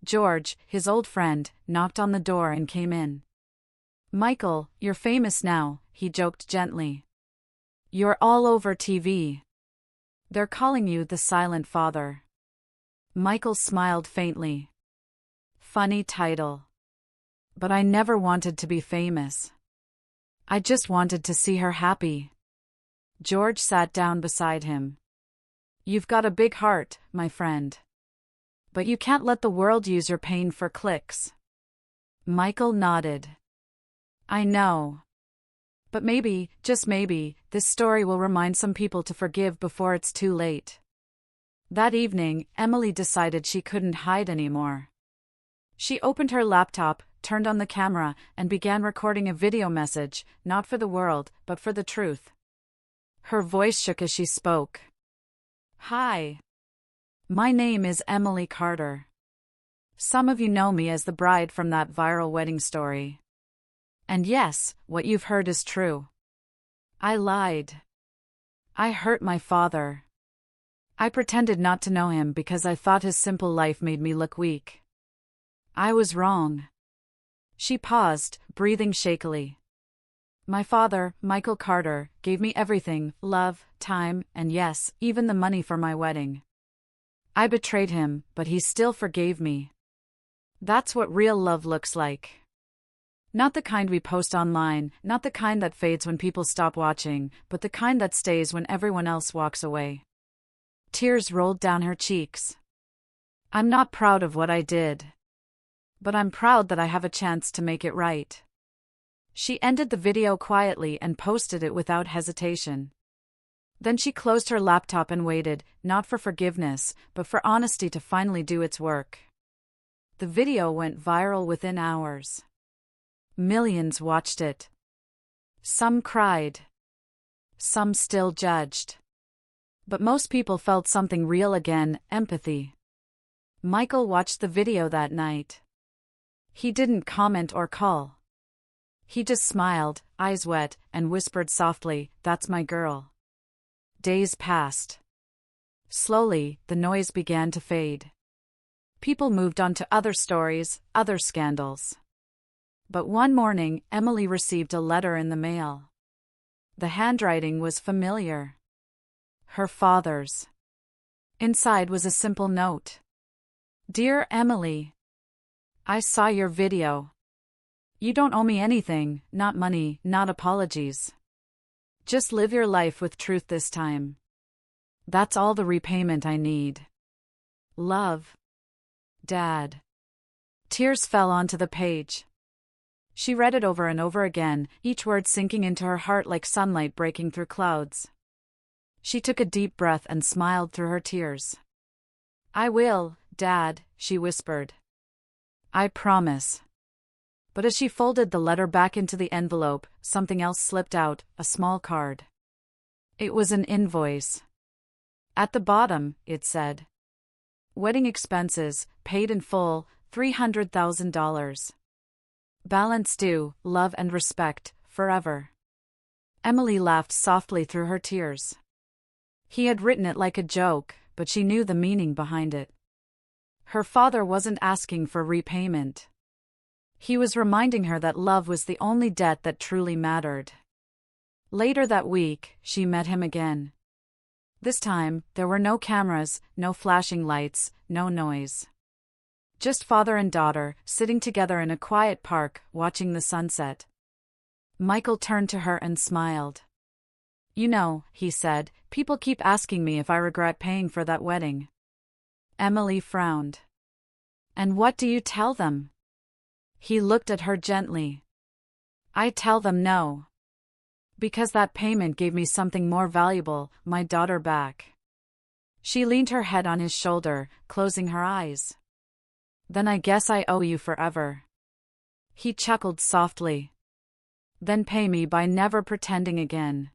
George, his old friend, knocked on the door and came in. Michael, you're famous now, he joked gently. You're all over TV. They're calling you the silent father. Michael smiled faintly. Funny title. But I never wanted to be famous. I just wanted to see her happy. George sat down beside him. You've got a big heart, my friend. But you can't let the world use your pain for clicks. Michael nodded. I know. But maybe, just maybe, this story will remind some people to forgive before it's too late. That evening, Emily decided she couldn't hide anymore. She opened her laptop, turned on the camera, and began recording a video message, not for the world, but for the truth. Her voice shook as she spoke. Hi. My name is Emily Carter. Some of you know me as the bride from that viral wedding story. And yes, what you've heard is true. I lied. I hurt my father. I pretended not to know him because I thought his simple life made me look weak. I was wrong. She paused, breathing shakily. My father, Michael Carter, gave me everything, love, time, and yes, even the money for my wedding. I betrayed him, but he still forgave me. That's what real love looks like. Not the kind we post online, not the kind that fades when people stop watching, but the kind that stays when everyone else walks away. Tears rolled down her cheeks. I'm not proud of what I did. But I'm proud that I have a chance to make it right. She ended the video quietly and posted it without hesitation. Then she closed her laptop and waited, not for forgiveness, but for honesty to finally do its work. The video went viral within hours. Millions watched it. Some cried. Some still judged. But most people felt something real again, empathy. Michael watched the video that night. He didn't comment or call. He just smiled, eyes wet, and whispered softly, "That's my girl." Days passed. Slowly, the noise began to fade. People moved on to other stories, other scandals. But one morning, Emily received a letter in the mail. The handwriting was familiar. Her father's. Inside was a simple note. Dear Emily, I saw your video. You don't owe me anything, not money, not apologies. Just live your life with truth this time. That's all the repayment I need. Love. Dad. Tears fell onto the page. She read it over and over again, each word sinking into her heart like sunlight breaking through clouds. She took a deep breath and smiled through her tears. I will, Dad, she whispered. I promise. But as she folded the letter back into the envelope, something else slipped out, a small card. It was an invoice. At the bottom, it said, Wedding expenses, paid in full, $300,000. Balance due, love and respect, forever. Emily laughed softly through her tears. He had written it like a joke, but she knew the meaning behind it. Her father wasn't asking for repayment. He was reminding her that love was the only debt that truly mattered. Later that week, she met him again. This time, there were no cameras, no flashing lights, no noise. Just father and daughter, sitting together in a quiet park, watching the sunset. Michael turned to her and smiled. "You know," he said, "people keep asking me if I regret paying for that wedding." Emily frowned. "And what do you tell them?" He looked at her gently. "I tell them no. Because that payment gave me something more valuable, my daughter back." She leaned her head on his shoulder, closing her eyes. "Then I guess I owe you forever." He chuckled softly. "Then pay me by never pretending again."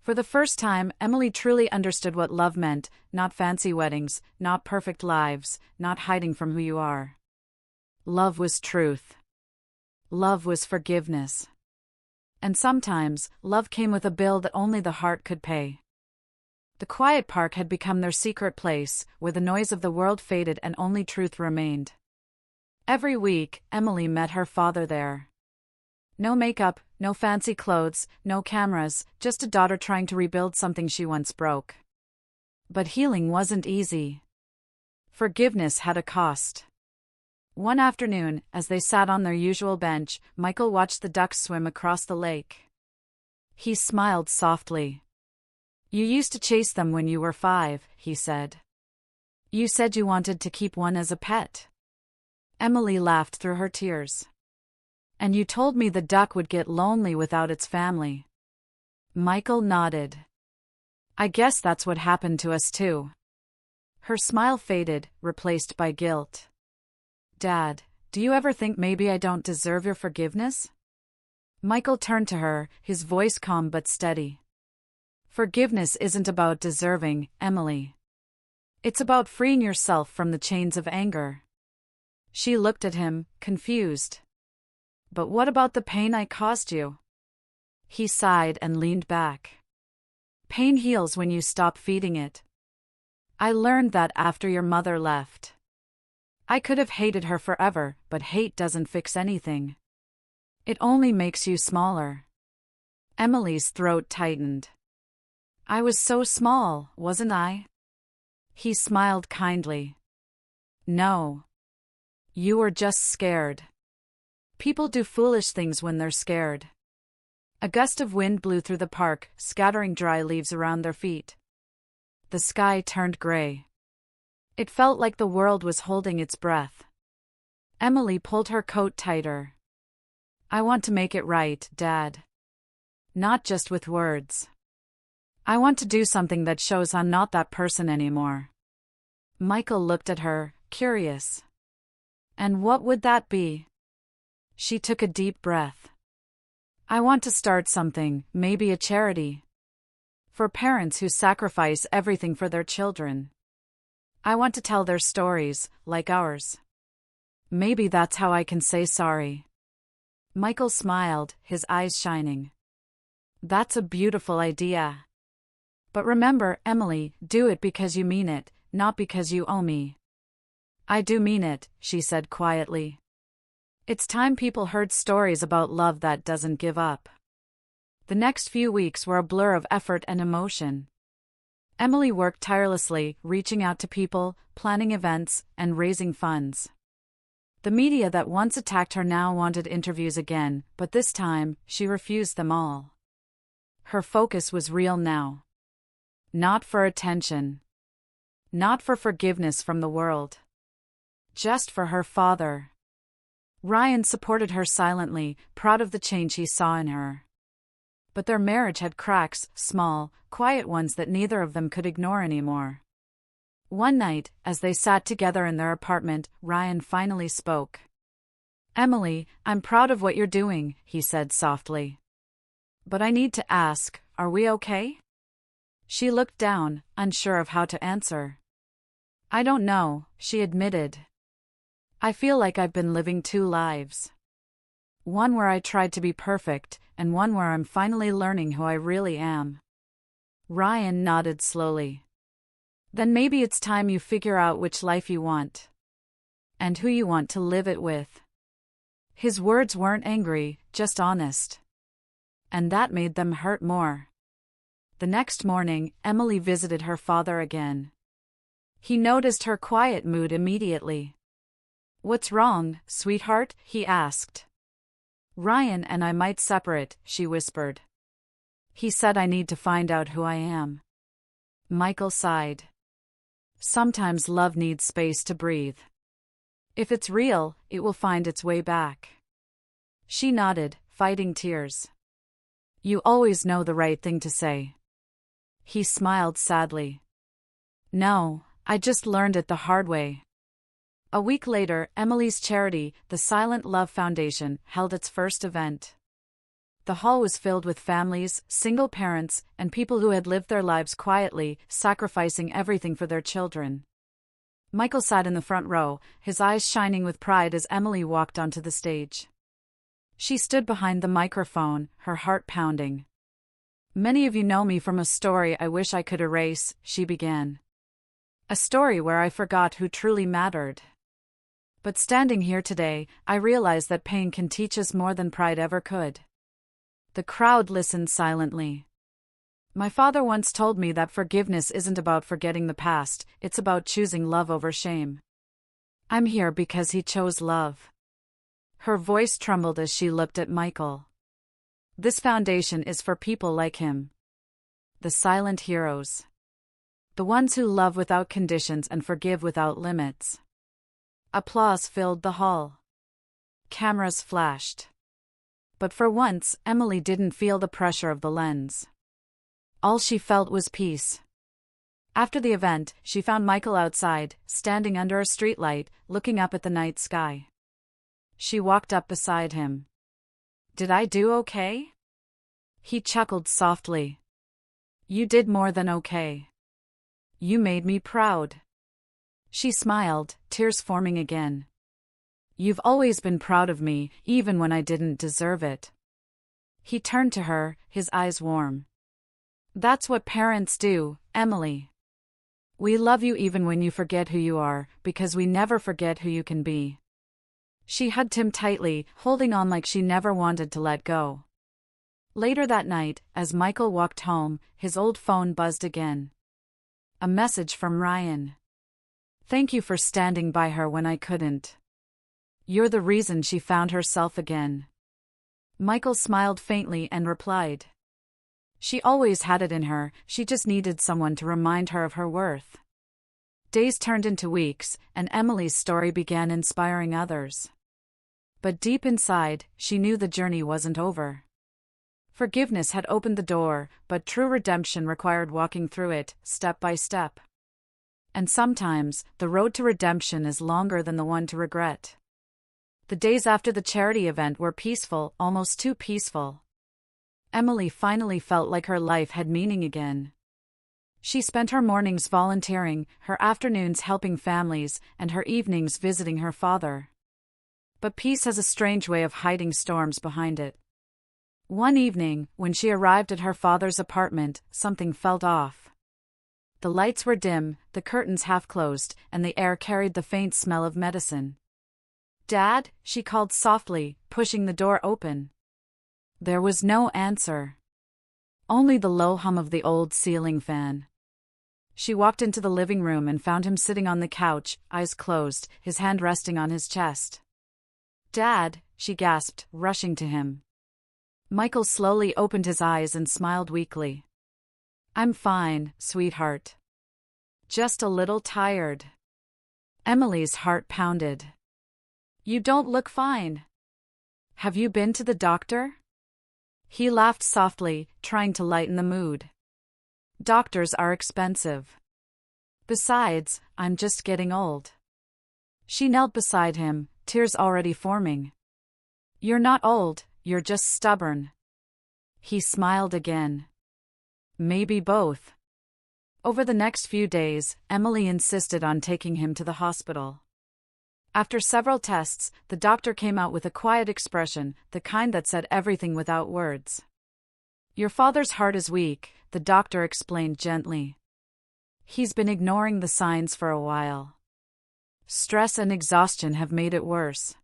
For the first time, Emily truly understood what love meant, not fancy weddings, not perfect lives, not hiding from who you are. Love was truth. Love was forgiveness. And sometimes, love came with a bill that only the heart could pay. The quiet park had become their secret place, where the noise of the world faded and only truth remained. Every week, Emily met her father there. No makeup, no fancy clothes, no cameras, just a daughter trying to rebuild something she once broke. But healing wasn't easy. Forgiveness had a cost. One afternoon, as they sat on their usual bench, Michael watched the ducks swim across the lake. He smiled softly. "You used to chase them when you were 5, he said. "You said you wanted to keep one as a pet." Emily laughed through her tears. "And you told me the duck would get lonely without its family." Michael nodded. "I guess that's what happened to us too." Her smile faded, replaced by guilt. "Dad, do you ever think maybe I don't deserve your forgiveness?" Michael turned to her, his voice calm but steady. "Forgiveness isn't about deserving, Emily. It's about freeing yourself from the chains of anger." She looked at him, confused. "But what about the pain I caused you?" He sighed and leaned back. "Pain heals when you stop feeding it. I learned that after your mother left. I could have hated her forever, but hate doesn't fix anything. It only makes you smaller." Emily's throat tightened. "I was so small, wasn't I?" He smiled kindly. "No. You were just scared. People do foolish things when they're scared." A gust of wind blew through the park, scattering dry leaves around their feet. The sky turned gray. It felt like the world was holding its breath. Emily pulled her coat tighter. "I want to make it right, Dad. Not just with words. I want to do something that shows I'm not that person anymore." Michael looked at her, curious. "And what would that be?" She took a deep breath. "I want to start something, maybe a charity. For parents who sacrifice everything for their children. I want to tell their stories, like ours. Maybe that's how I can say sorry." Michael smiled, his eyes shining. "That's a beautiful idea. But remember, Emily, do it because you mean it, not because you owe me." "I do mean it," she said quietly. "It's time people heard stories about love that doesn't give up." The next few weeks were a blur of effort and emotion. Emily worked tirelessly, reaching out to people, planning events, and raising funds. The media that once attacked her now wanted interviews again, but this time, she refused them all. Her focus was real now. Not for attention. Not for forgiveness from the world. Just for her father. Ryan supported her silently, proud of the change he saw in her. But their marriage had cracks, small, quiet ones that neither of them could ignore anymore. One night, as they sat together in their apartment, Ryan finally spoke. "Emily, I'm proud of what you're doing," he said softly. "But I need to ask, are we okay?" She looked down, unsure of how to answer. "I don't know," she admitted. "I feel like I've been living 2 lives. One where I tried to be perfect, and one where I'm finally learning who I really am. Ryan nodded slowly. Then maybe it's time you figure out which life you want. And who you want to live it with. His words weren't angry, just honest. And that made them hurt more. The next morning, Emily visited her father again. He noticed her quiet mood immediately. "What's wrong, sweetheart?" he asked. "Ryan and I might separate," she whispered. "He said I need to find out who I am." Michael sighed. Sometimes love needs space to breathe. If it's real, it will find its way back. She nodded, fighting tears. "You always know the right thing to say." He smiled sadly. "No, I just learned it the hard way." A week later, Emily's charity, the Silent Love Foundation, held its first event. The hall was filled with families, single parents, and people who had lived their lives quietly, sacrificing everything for their children. Michael sat in the front row, his eyes shining with pride as Emily walked onto the stage. She stood behind the microphone, her heart pounding. "Many of you know me from a story I wish I could erase," she began. "A story where I forgot who truly mattered. But standing here today, I realize that pain can teach us more than pride ever could." The crowd listened silently. "My father once told me that forgiveness isn't about forgetting the past, it's about choosing love over shame. I'm here because he chose love." Her voice trembled as she looked at Michael. "This foundation is for people like him. The silent heroes. The ones who love without conditions and forgive without limits." Applause filled the hall. Cameras flashed. But for once, Emily didn't feel the pressure of the lens. All she felt was peace. After the event, she found Michael outside, standing under a streetlight, looking up at the night sky. She walked up beside him. "Did I do okay?" He chuckled softly. "You did more than okay. You made me proud." She smiled, tears forming again. "You've always been proud of me, even when I didn't deserve it." He turned to her, his eyes warm. "That's what parents do, Emily. We love you even when you forget who you are, because we never forget who you can be." She hugged him tightly, holding on like she never wanted to let go. Later that night, as Michael walked home, his old phone buzzed again. A message from Ryan. "Thank you for standing by her when I couldn't. You're the reason she found herself again." Michael smiled faintly and replied. She always had it in her, she just needed someone to remind her of her worth. Days turned into weeks, and Emily's story began inspiring others. But deep inside, she knew the journey wasn't over. Forgiveness had opened the door, but true redemption required walking through it, step by step. And sometimes, the road to redemption is longer than the one to regret. The days after the charity event were peaceful, almost too peaceful. Emily finally felt like her life had meaning again. She spent her mornings volunteering, her afternoons helping families, and her evenings visiting her father. But peace has a strange way of hiding storms behind it. One evening, when she arrived at her father's apartment, something felt off. The lights were dim, the curtains half closed, and the air carried the faint smell of medicine. "Dad?" she called softly, pushing the door open. There was no answer. Only the low hum of the old ceiling fan. She walked into the living room and found him sitting on the couch, eyes closed, his hand resting on his chest. "Dad," she gasped, rushing to him. Michael slowly opened his eyes and smiled weakly. "I'm fine, sweetheart. Just a little tired." Emily's heart pounded. "You don't look fine. Have you been to the doctor?" He laughed softly, trying to lighten the mood. "Doctors are expensive. Besides, I'm just getting old." She knelt beside him, tears already forming. "You're not old, you're just stubborn." He smiled again. "Maybe both." Over the next few days, Emily insisted on taking him to the hospital. After several tests, the doctor came out with a quiet expression, the kind that said everything without words. Your father's heart is weak, the doctor explained gently. He's been ignoring the signs for a while. Stress and exhaustion have made it worse.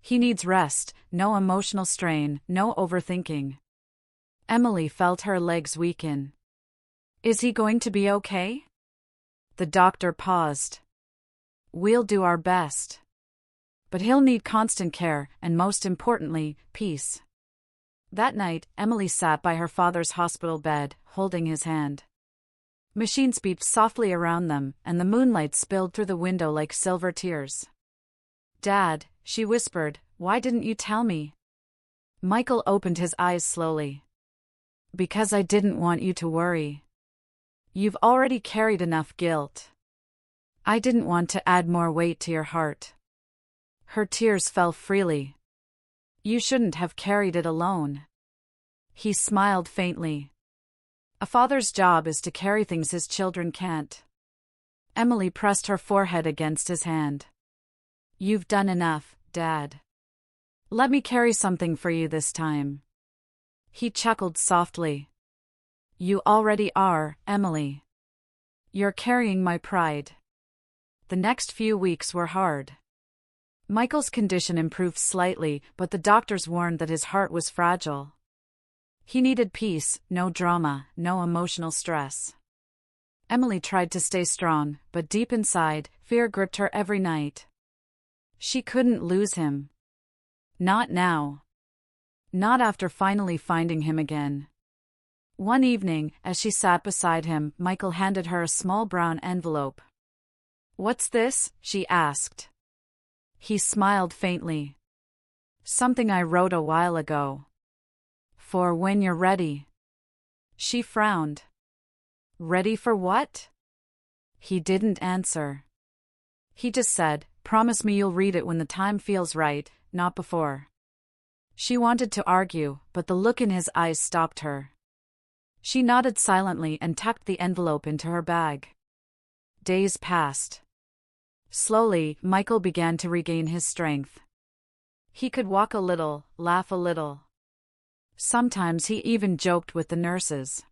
He needs rest, no emotional strain, no overthinking. Emily felt her legs weaken. Is he going to be okay? The doctor paused. We'll do our best. But he'll need constant care, and most importantly, peace. That night, Emily sat by her father's hospital bed, holding his hand. Machines beeped softly around them, and the moonlight spilled through the window like silver tears. Dad, she whispered, why didn't you tell me? Michael opened his eyes slowly. Because I didn't want you to worry. You've already carried enough guilt. I didn't want to add more weight to your heart. Her tears fell freely. You shouldn't have carried it alone. He smiled faintly. A father's job is to carry things his children can't. Emily pressed her forehead against his hand. You've done enough, Dad. Let me carry something for you this time. He chuckled softly. You already are, Emily. You're carrying my pride. The next few weeks were hard. Michael's condition improved slightly, but the doctors warned that his heart was fragile. He needed peace, no drama, no emotional stress. Emily tried to stay strong, but deep inside, fear gripped her every night. She couldn't lose him. Not now. Not after finally finding him again. One evening, as she sat beside him, Michael handed her a small brown envelope. What's this? She asked. He smiled faintly. Something I wrote a while ago. For when you're ready. She frowned. Ready for what? He didn't answer. He just said, promise me you'll read it when the time feels right, not before. She wanted to argue, but the look in his eyes stopped her. She nodded silently and tucked the envelope into her bag. Days passed. Slowly, Michael began to regain his strength. He could walk a little, laugh a little. Sometimes he even joked with the nurses.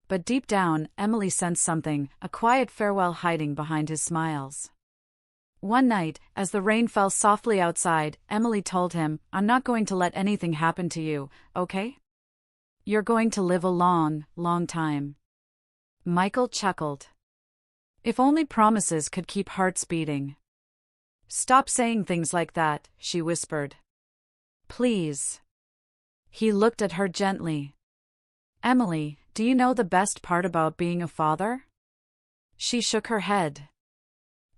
But deep down, Emily sensed something, a quiet farewell hiding behind his smiles. One night, as the rain fell softly outside, Emily told him, I'm not going to let anything happen to you, okay? You're going to live a long, long time. Michael chuckled. If only promises could keep hearts beating. Stop saying things like that, she whispered. Please. He looked at her gently. Emily, do you know the best part about being a father? She shook her head.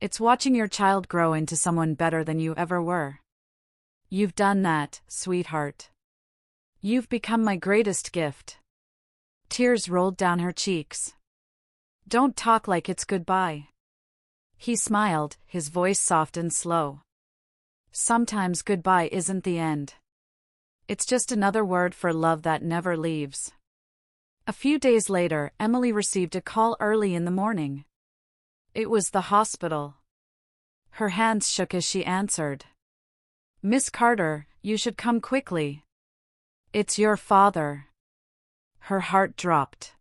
It's watching your child grow into someone better than you ever were. You've done that, sweetheart. You've become my greatest gift. Tears rolled down her cheeks. Don't talk like it's goodbye. He smiled, his voice soft and slow. Sometimes goodbye isn't the end. It's just another word for love that never leaves. A few days later, Emily received a call early in the morning. It was the hospital. Her hands shook as she answered. Miss Carter, you should come quickly. It's your father. Her heart dropped.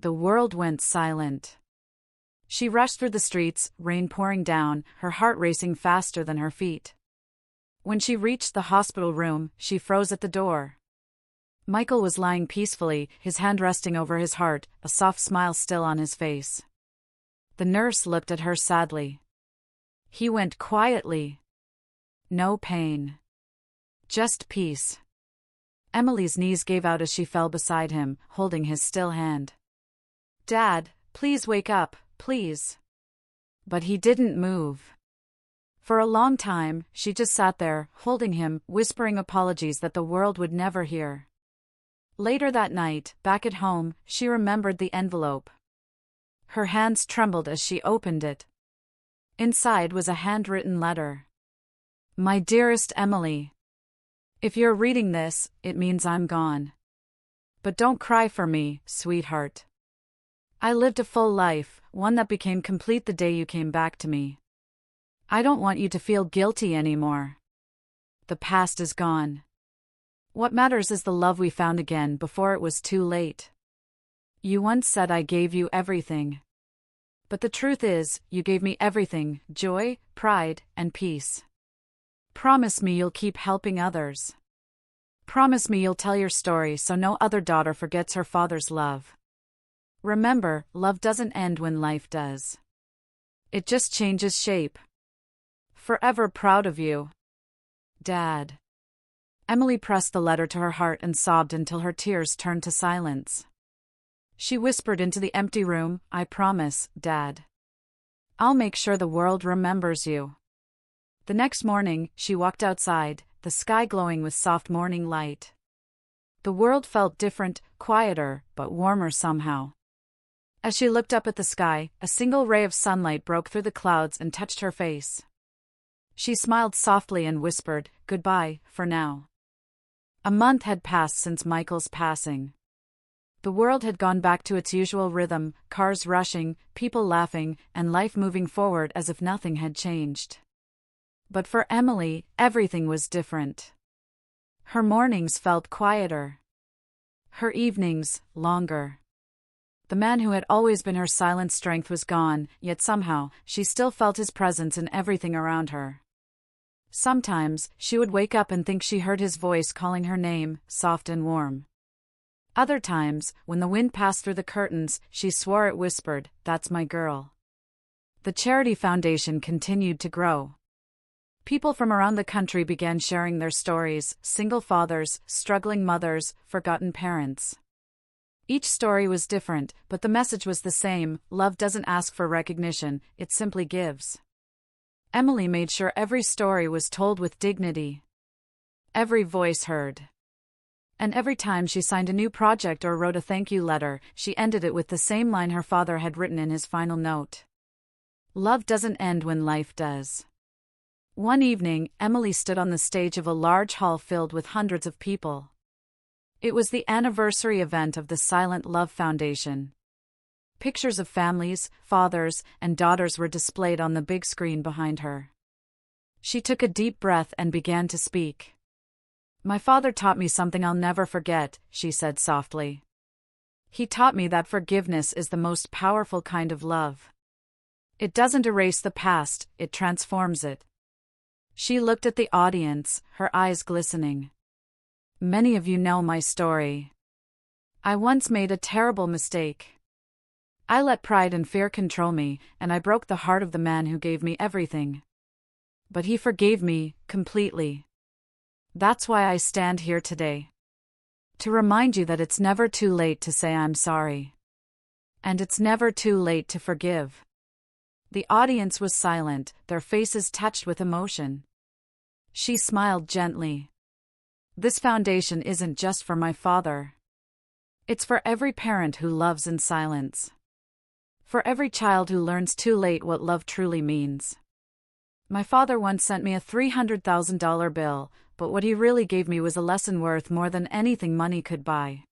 The world went silent. She rushed through the streets, rain pouring down, her heart racing faster than her feet. When she reached the hospital room, she froze at the door. Michael was lying peacefully, his hand resting over his heart, a soft smile still on his face. The nurse looked at her sadly. He went quietly. No pain. Just peace. Emily's knees gave out as she fell beside him, holding his still hand. Dad, please wake up, please. But he didn't move. For a long time, she just sat there, holding him, whispering apologies that the world would never hear. Later that night, back at home, she remembered the envelope. Her hands trembled as she opened it. Inside was a handwritten letter. My dearest Emily. If you're reading this, it means I'm gone. But don't cry for me, sweetheart. I lived a full life, one that became complete the day you came back to me. I don't want you to feel guilty anymore. The past is gone. What matters is the love we found again before it was too late. You once said I gave you everything. But the truth is, you gave me everything: joy, pride, and peace. Promise me you'll keep helping others. Promise me you'll tell your story so no other daughter forgets her father's love. Remember, love doesn't end when life does. It just changes shape. Forever proud of you, Dad. Emily pressed the letter to her heart and sobbed until her tears turned to silence. She whispered into the empty room, I promise, Dad. I'll make sure the world remembers you. The next morning, she walked outside, the sky glowing with soft morning light. The world felt different, quieter, but warmer somehow. As she looked up at the sky, a single ray of sunlight broke through the clouds and touched her face. She smiled softly and whispered, Goodbye, for now. A month had passed since Michael's passing. The world had gone back to its usual rhythm, cars rushing, people laughing, and life moving forward as if nothing had changed. But for Emily, everything was different. Her mornings felt quieter. Her evenings, longer. The man who had always been her silent strength was gone, yet somehow, she still felt his presence in everything around her. Sometimes, she would wake up and think she heard his voice calling her name, soft and warm. Other times, when the wind passed through the curtains, she swore it whispered, That's my girl. The charity foundation continued to grow. People from around the country began sharing their stories: single fathers, struggling mothers, forgotten parents. Each story was different, but the message was the same: love doesn't ask for recognition, it simply gives. Emily made sure every story was told with dignity. Every voice heard. And every time she signed a new project or wrote a thank you letter, she ended it with the same line her father had written in his final note. Love doesn't end when life does. One evening, Emily stood on the stage of a large hall filled with hundreds of people. It was the anniversary event of the Silent Love Foundation. Pictures of families, fathers, and daughters were displayed on the big screen behind her. She took a deep breath and began to speak. My father taught me something I'll never forget, she said softly. He taught me that forgiveness is the most powerful kind of love. It doesn't erase the past, it transforms it. She looked at the audience, her eyes glistening. Many of you know my story. I once made a terrible mistake. I let pride and fear control me, and I broke the heart of the man who gave me everything. But he forgave me, completely. That's why I stand here today. To remind you that it's never too late to say I'm sorry. And it's never too late to forgive. The audience was silent, their faces touched with emotion. She smiled gently. This foundation isn't just for my father. It's for every parent who loves in silence. For every child who learns too late what love truly means. My father once sent me a $300,000 bill, but what he really gave me was a lesson worth more than anything money could buy.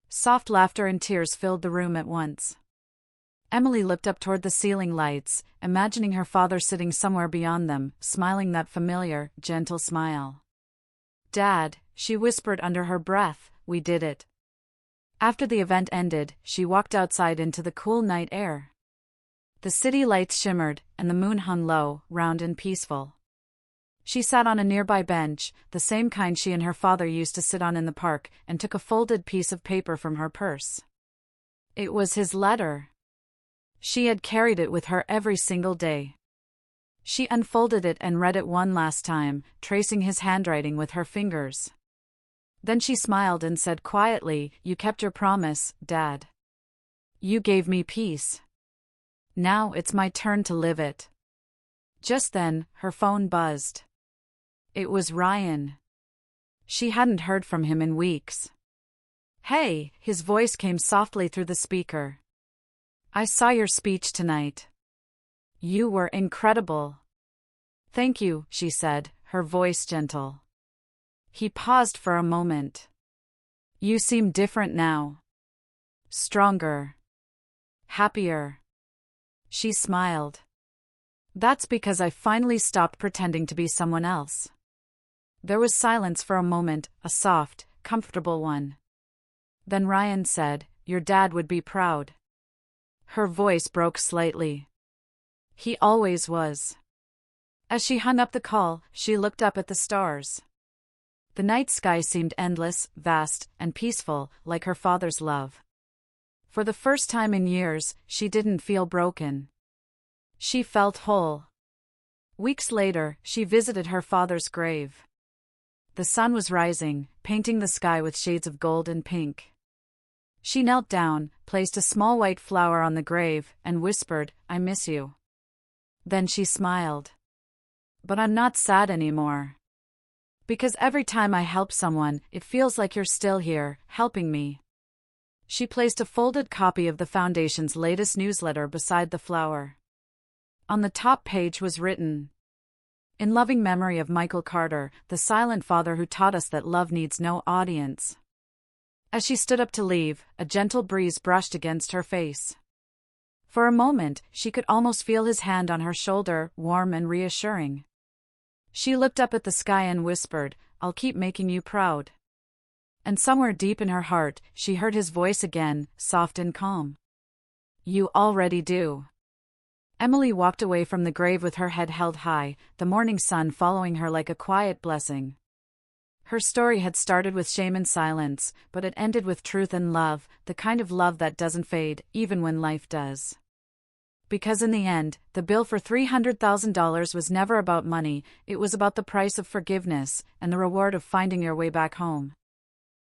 Soft laughter and tears filled the room at once. Emily looked up toward the ceiling lights, imagining her father sitting somewhere beyond them, smiling that familiar, gentle smile. Dad, she whispered under her breath, we did it. After the event ended, she walked outside into the cool night air. The city lights shimmered, and the moon hung low, round and peaceful. She sat on a nearby bench, the same kind she and her father used to sit on in the park, and took a folded piece of paper from her purse. It was his letter. She had carried it with her every single day. She unfolded it and read it one last time, tracing his handwriting with her fingers. Then she smiled and said quietly, You kept your promise, Dad. You gave me peace. Now it's my turn to live it. Just then, her phone buzzed. It was Ryan. She hadn't heard from him in weeks. Hey, his voice came softly through the speaker. I saw your speech tonight. You were incredible. Thank you, she said, her voice gentle. He paused for a moment. You seem different now. Stronger. Happier. She smiled. That's because I finally stopped pretending to be someone else. There was silence for a moment, a soft, comfortable one. Then Ryan said, "Your dad would be proud." Her voice broke slightly. He always was. As she hung up the call, she looked up at the stars. The night sky seemed endless, vast, and peaceful, like her father's love. For the first time in years, she didn't feel broken. She felt whole. Weeks later, she visited her father's grave. The sun was rising, painting the sky with shades of gold and pink. She knelt down, placed a small white flower on the grave, and whispered, "I miss you." Then she smiled. "But I'm not sad anymore. Because every time I help someone, it feels like you're still here, helping me." She placed a folded copy of the Foundation's latest newsletter beside the flower. On the top page was written, "In loving memory of Michael Carter, the silent father who taught us that love needs no audience." As she stood up to leave, a gentle breeze brushed against her face. For a moment, she could almost feel his hand on her shoulder, warm and reassuring. She looked up at the sky and whispered, "I'll keep making you proud." And somewhere deep in her heart, she heard his voice again, soft and calm. "You already do." Emily walked away from the grave with her head held high, the morning sun following her like a quiet blessing. Her story had started with shame and silence, but it ended with truth and love, the kind of love that doesn't fade, even when life does. Because in the end, the bill for $300,000 was never about money, it was about the price of forgiveness, and the reward of finding your way back home.